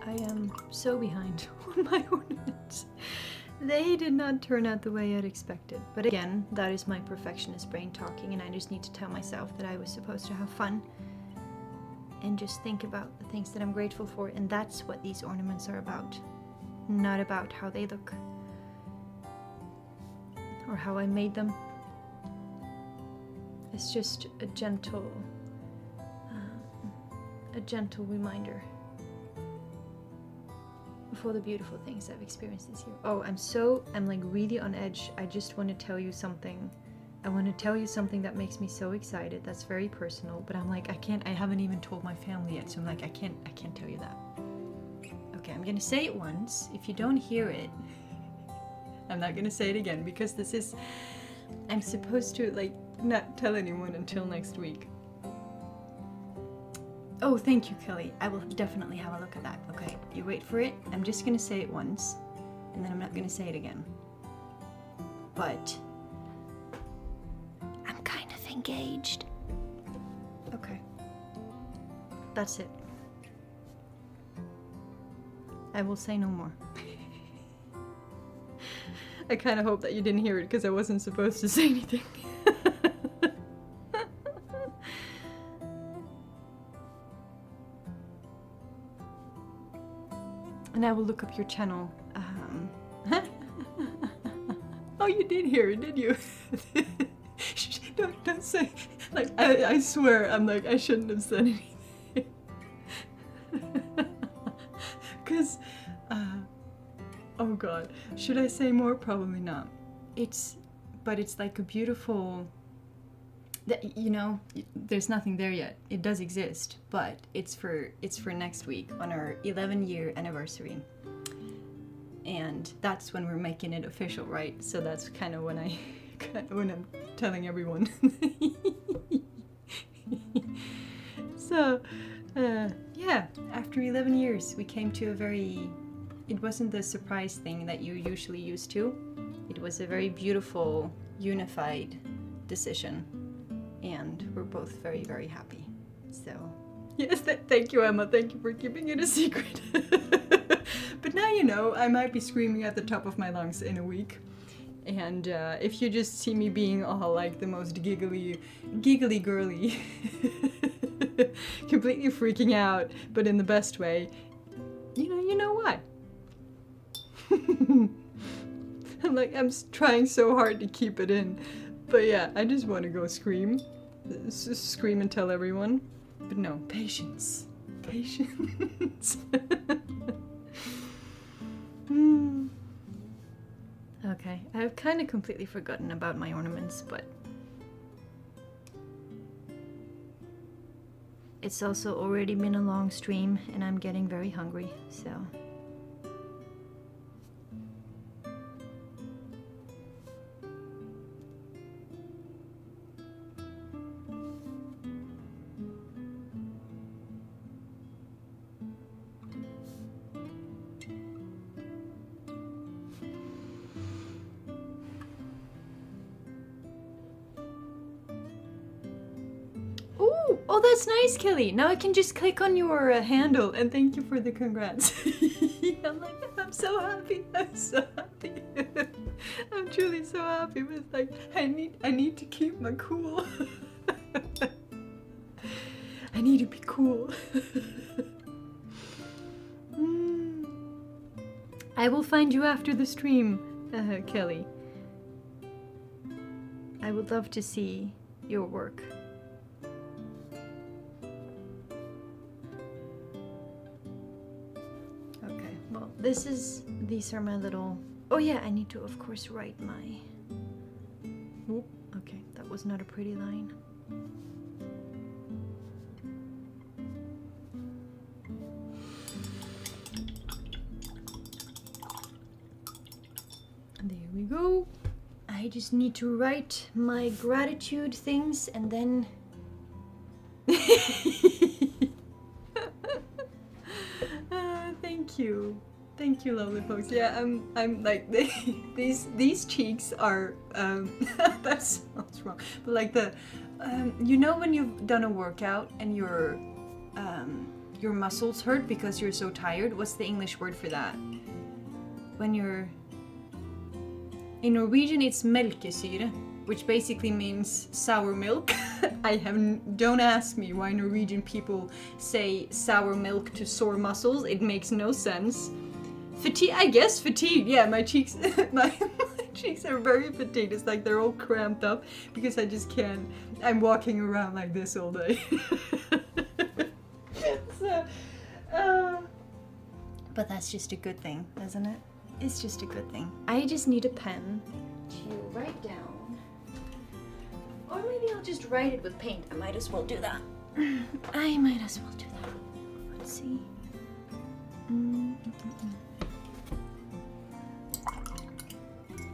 I am so behind on my ornaments. They did not turn out the way I'd expected. But again, that is my perfectionist brain talking, and I just need to tell myself that I was supposed to have fun and just think about the things that I'm grateful for, and that's what these ornaments are about. Not about how they look or how I made them. It's just a gentle reminder for the beautiful things I've experienced this year. Oh, I'm like really on edge. I just want to tell you something. I want to tell you something that makes me so excited. That's very personal, but I'm like, I haven't even told my family yet, so I'm like, I can't tell you that. Okay, I'm gonna say it once. If you don't hear it, I'm not gonna say it again because I'm supposed to like not tell anyone until next week. Oh, thank you, Kelly. I will definitely have a look at that. Okay, you wait for it. I'm just gonna say it once, and then I'm not gonna say it again. But I'm kind of engaged. Okay. That's it. I will say no more. I kind of hope that you didn't hear it because I wasn't supposed to say anything. And I will look up your channel. Oh, you did hear it, did you? Don't say. Like, I swear, I'm like, I shouldn't have said anything. Because, oh God, should I say more? Probably not. But it's like a beautiful, you know, there's nothing there yet. It does exist, but it's for next week on our 11-year anniversary. And that's when we're making it official, right? So that's kind of when I'm telling everyone. So, yeah, after 11 years, we came to it wasn't the surprise thing that you're usually used to. It was a very beautiful, unified decision. And we're both very, very happy. So, yes, thank you, Emma. Thank you for keeping it a secret. But now you know, I might be screaming at the top of my lungs in a week. And if you just see me being all like the most giggly girly, completely freaking out, but in the best way, you know why. I'm trying so hard to keep it in. But yeah, I just want to go scream and tell everyone. But no, patience. Okay, I've kind of completely forgotten about my ornaments, but it's also already been a long stream and I'm getting very hungry, so. Oh, that's nice, Kelly. Now I can just click on your handle and thank you for the congrats. I'm like, I'm so happy. I'm so happy. I'm truly so happy. It's like, I need to keep my cool. I need to be cool. I will find you after the stream, Kelly. I would love to see your work. Well, these are my little, oh yeah, I need to of course write my, oh, okay, that was not a pretty line. There we go. I just need to write my gratitude things and then thank you, lovely folks. Yeah, I'm like these cheeks are that sounds wrong, but like the you know when you've done a workout and your muscles hurt because you're so tired. What's the English word for that? When you're in Norwegian, it's melkesyre, which basically means sour milk. Don't ask me why Norwegian people say sour milk to sore muscles. It makes no sense. Fatigue, I guess fatigue. Yeah, my cheeks, my cheeks are very fatigued. It's like they're all cramped up because I just can't. I'm walking around like this all day. So, but that's just a good thing, isn't it? It's just a good thing. I just need a pen to write down. Or maybe I'll just write it with paint. I might as well do that. I might as well do that. Let's see.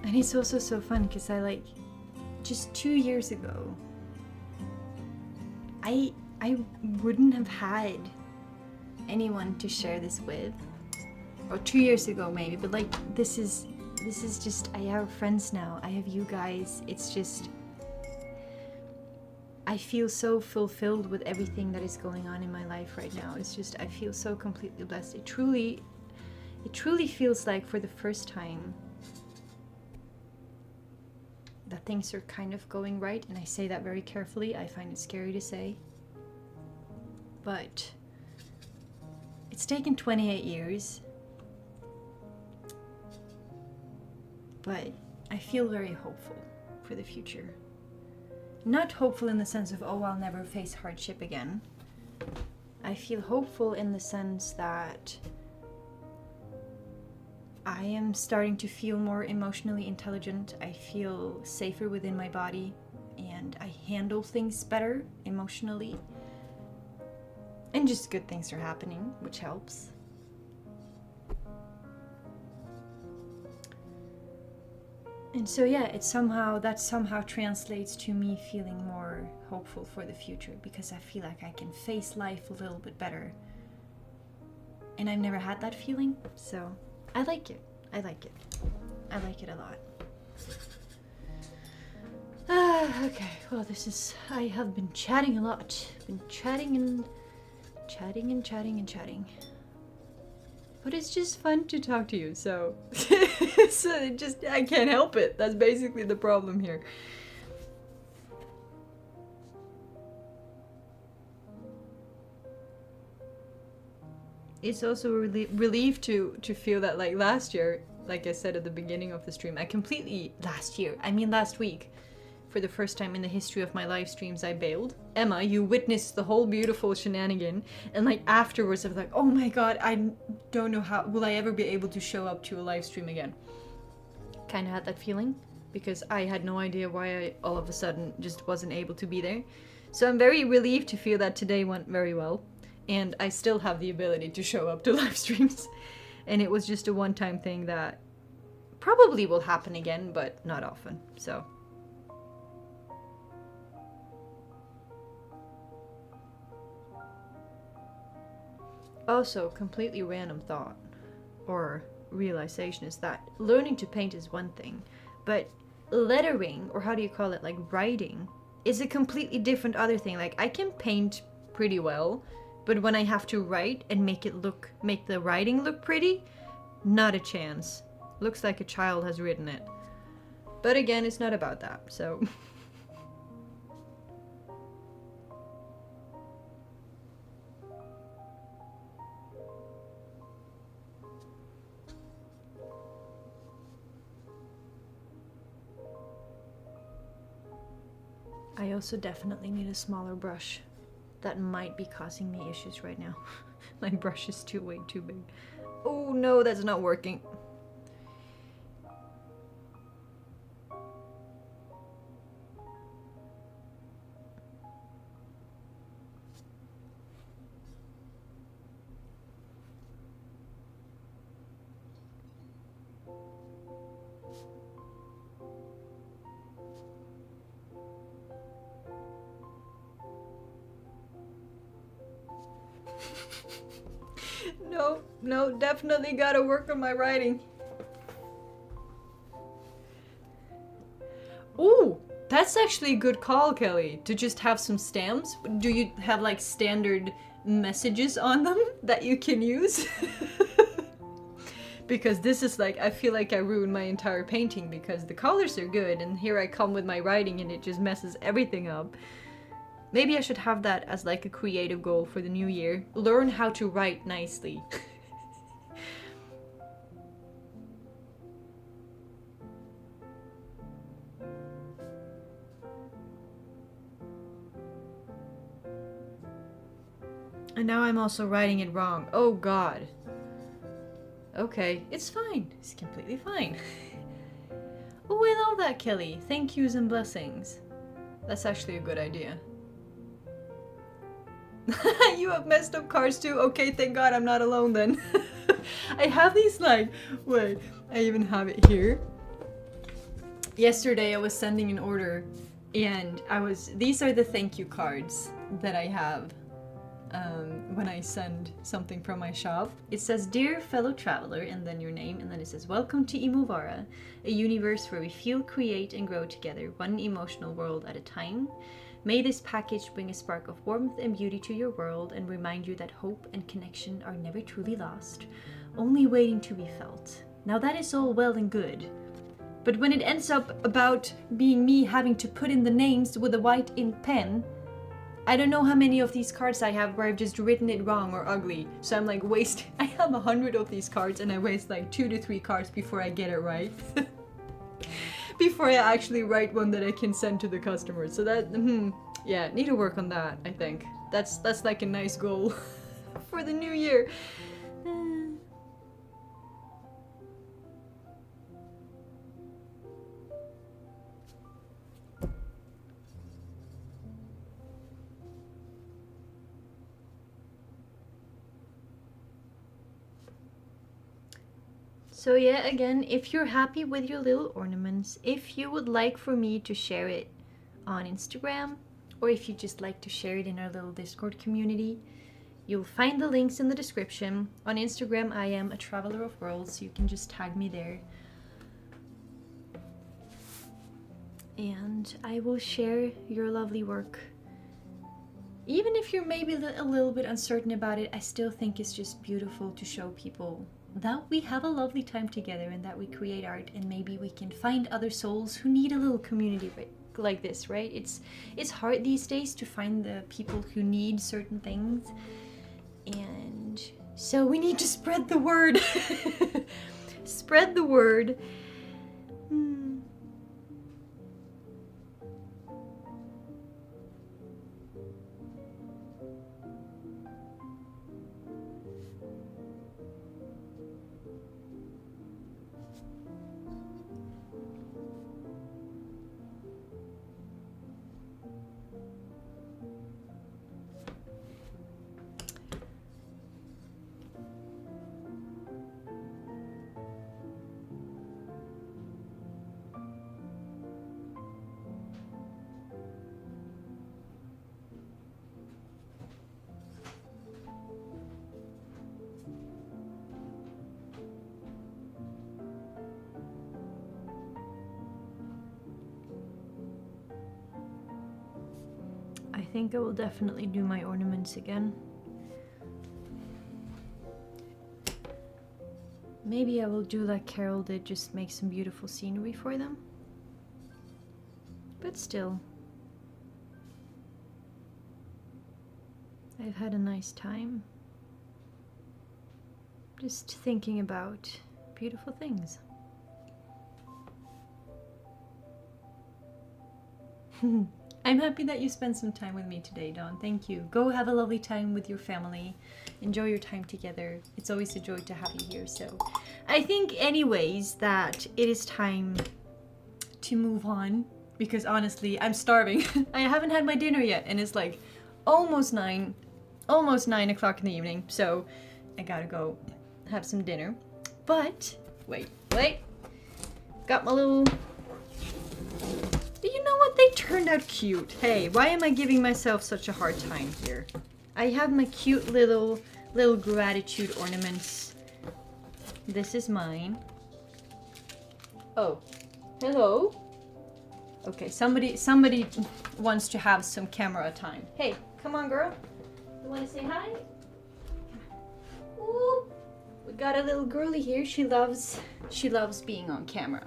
And it's also so fun because I like, just 2 years ago, I wouldn't have had anyone to share this with. Or 2 years ago maybe, but like this is just, I have friends now. I have you guys. It's just, I feel so fulfilled with everything that is going on in my life right now. It's just, I feel so completely blessed. It truly feels like for the first time that things are kind of going right, and I say that very carefully. I find it scary to say, but it's taken 28 years, but I feel very hopeful for the future. Not hopeful in the sense of, oh, I'll never face hardship again. I feel hopeful in the sense that I am starting to feel more emotionally intelligent. I feel safer within my body, and I handle things better emotionally. And just good things are happening, which helps. And so yeah, that somehow translates to me feeling more hopeful for the future, because I feel like I can face life a little bit better. And I've never had that feeling, so I like it. I like it. I like it a lot. Okay, well I have been chatting a lot. Been chatting and chatting and chatting and chatting. But it's just fun to talk to you, so I can't help it. That's basically the problem here. It's also a relief to feel that, like last year, like I said at the beginning of the stream, last week, for the first time in the history of my live streams, I bailed. Emma, you witnessed the whole beautiful shenanigan, and like afterwards I was like, oh my god, I don't know how, will I ever be able to show up to a live stream again? Kind of had that feeling, because I had no idea why I all of a sudden just wasn't able to be there. So I'm very relieved to feel that today went very well, and I still have the ability to show up to live streams. And it was just a one-time thing that probably will happen again, but not often, so. Also, completely random thought, or realization, is that learning to paint is one thing, but lettering, or how do you call it, like writing, is a completely different other thing. Like, I can paint pretty well, but when I have to write and make the writing look pretty, not a chance. Looks like a child has written it. But again, it's not about that, so. I also definitely need a smaller brush. That might be causing me issues right now. My brush is way too big. Oh no, that's not working. No, definitely gotta work on my writing. Ooh, that's actually a good call, Kelly, to just have some stamps. Do you have like standard messages on them that you can use? Because this is like, I feel like I ruined my entire painting because the colors are good and here I come with my writing and it just messes everything up. Maybe I should have that as like a creative goal for the new year. Learn how to write nicely. And now I'm also writing it wrong. Oh god. Okay, it's fine. It's completely fine. Oh, I love that, Kelly. Thank yous and blessings. That's actually a good idea. You have messed up cards too? Okay, thank god I'm not alone then. I have these like, wait, I even have it here. Yesterday I was sending an order and these are the thank you cards that I have when I send something from my shop. It says, "Dear fellow traveler," and then your name, and then it says, "Welcome to Imovara, a universe where we feel, create, and grow together, one emotional world at a time. May this package bring a spark of warmth and beauty to your world and remind you that hope and connection are never truly lost, only waiting to be felt." Now that is all well and good, but when it ends up about being me having to put in the names with a white ink pen, I don't know how many of these cards I have where I've just written it wrong or ugly. So I'm like I have 100 of these cards and I waste like 2 to 3 cards before I get it right. Before I actually write one that I can send to the customer. So that, yeah, need to work on that, I think. That's like a nice goal for the new year. So yeah, again, if you're happy with your little ornaments, if you would like for me to share it on Instagram, or if you just like to share it in our little Discord community, you'll find the links in the description. On Instagram, I am ATravelerofWorlds, so you can just tag me there. And I will share your lovely work. Even if you're maybe a little bit uncertain about it, I still think it's just beautiful to show people that we have a lovely time together and that we create art, and maybe we can find other souls who need a little community like this, right? It's hard these days to find the people who need certain things, and so we need to spread the word. Spread the word. I think I will definitely do my ornaments again. Maybe I will do like Carol did, just make some beautiful scenery for them. But still, I've had a nice time just thinking about beautiful things. I'm happy that you spent some time with me today, Dawn. Thank you. Go have a lovely time with your family. Enjoy your time together. It's always a joy to have you here. So I think anyways that it is time to move on, because honestly, I'm starving. I haven't had my dinner yet, and it's like almost 9 o'clock in the evening. So I gotta go have some dinner. But wait. Got my little... You know what? They turned out cute. Hey, why am I giving myself such a hard time here? I have my cute little gratitude ornaments. This is mine. Oh, hello. Okay, somebody wants to have some camera time. Hey, come on, girl. You want to say hi? Ooh, we got a little girly here. She loves being on camera.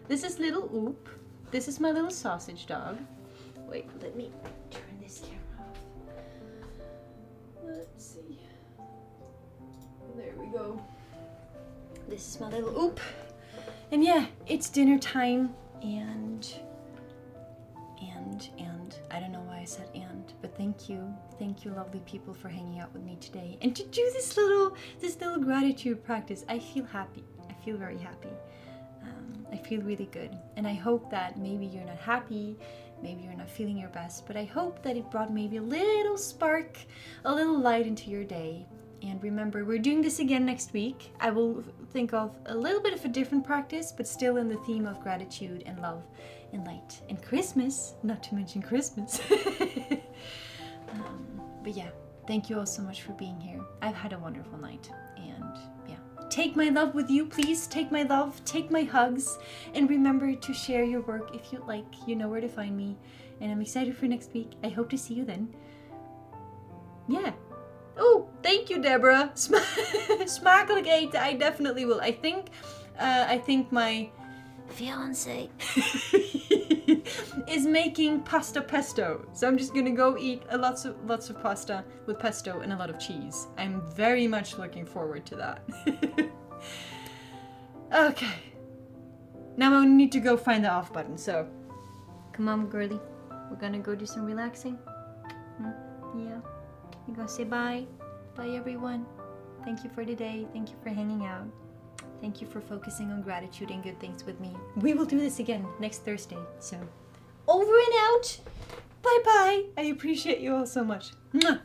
This is little Oop. This is my little sausage dog. Wait, let me turn this camera off. Let's see. There we go. This is my little Oop. And yeah, it's dinner time, and I don't know why I said and, but thank you lovely people for hanging out with me today and to do this little gratitude practice. I feel happy. I feel very happy. I feel really good, and I hope that maybe you're not happy, maybe you're not feeling your best, but I hope that it brought maybe a little spark, a little light into your day. And remember, we're doing this again next week. I will think of a little bit of a different practice, but still in the theme of gratitude and love and light and Christmas, not to mention Christmas. But yeah, thank you all so much for being here. I've had a wonderful night, and yeah. Take my love with you, please. Take my love, take my hugs, and remember to share your work if you'd like. You know where to find me, and I'm excited for next week. I hope to see you then. Yeah. Oh, thank you, Deborah. Smakelijk, I definitely will. I think my fiance is making pasta pesto, so I'm just gonna go eat lots of pasta with pesto and a lot of cheese. I'm very much looking forward to that. Okay, now I need to go find the off button. So, come on, girly, we're gonna go do some relaxing. Yeah. You gonna say bye? Bye, everyone. Thank you for today. Thank you for hanging out. Thank you for focusing on gratitude and good things with me. We will do this again next Thursday. So, over and out. Bye-bye. I appreciate you all so much. Mwah.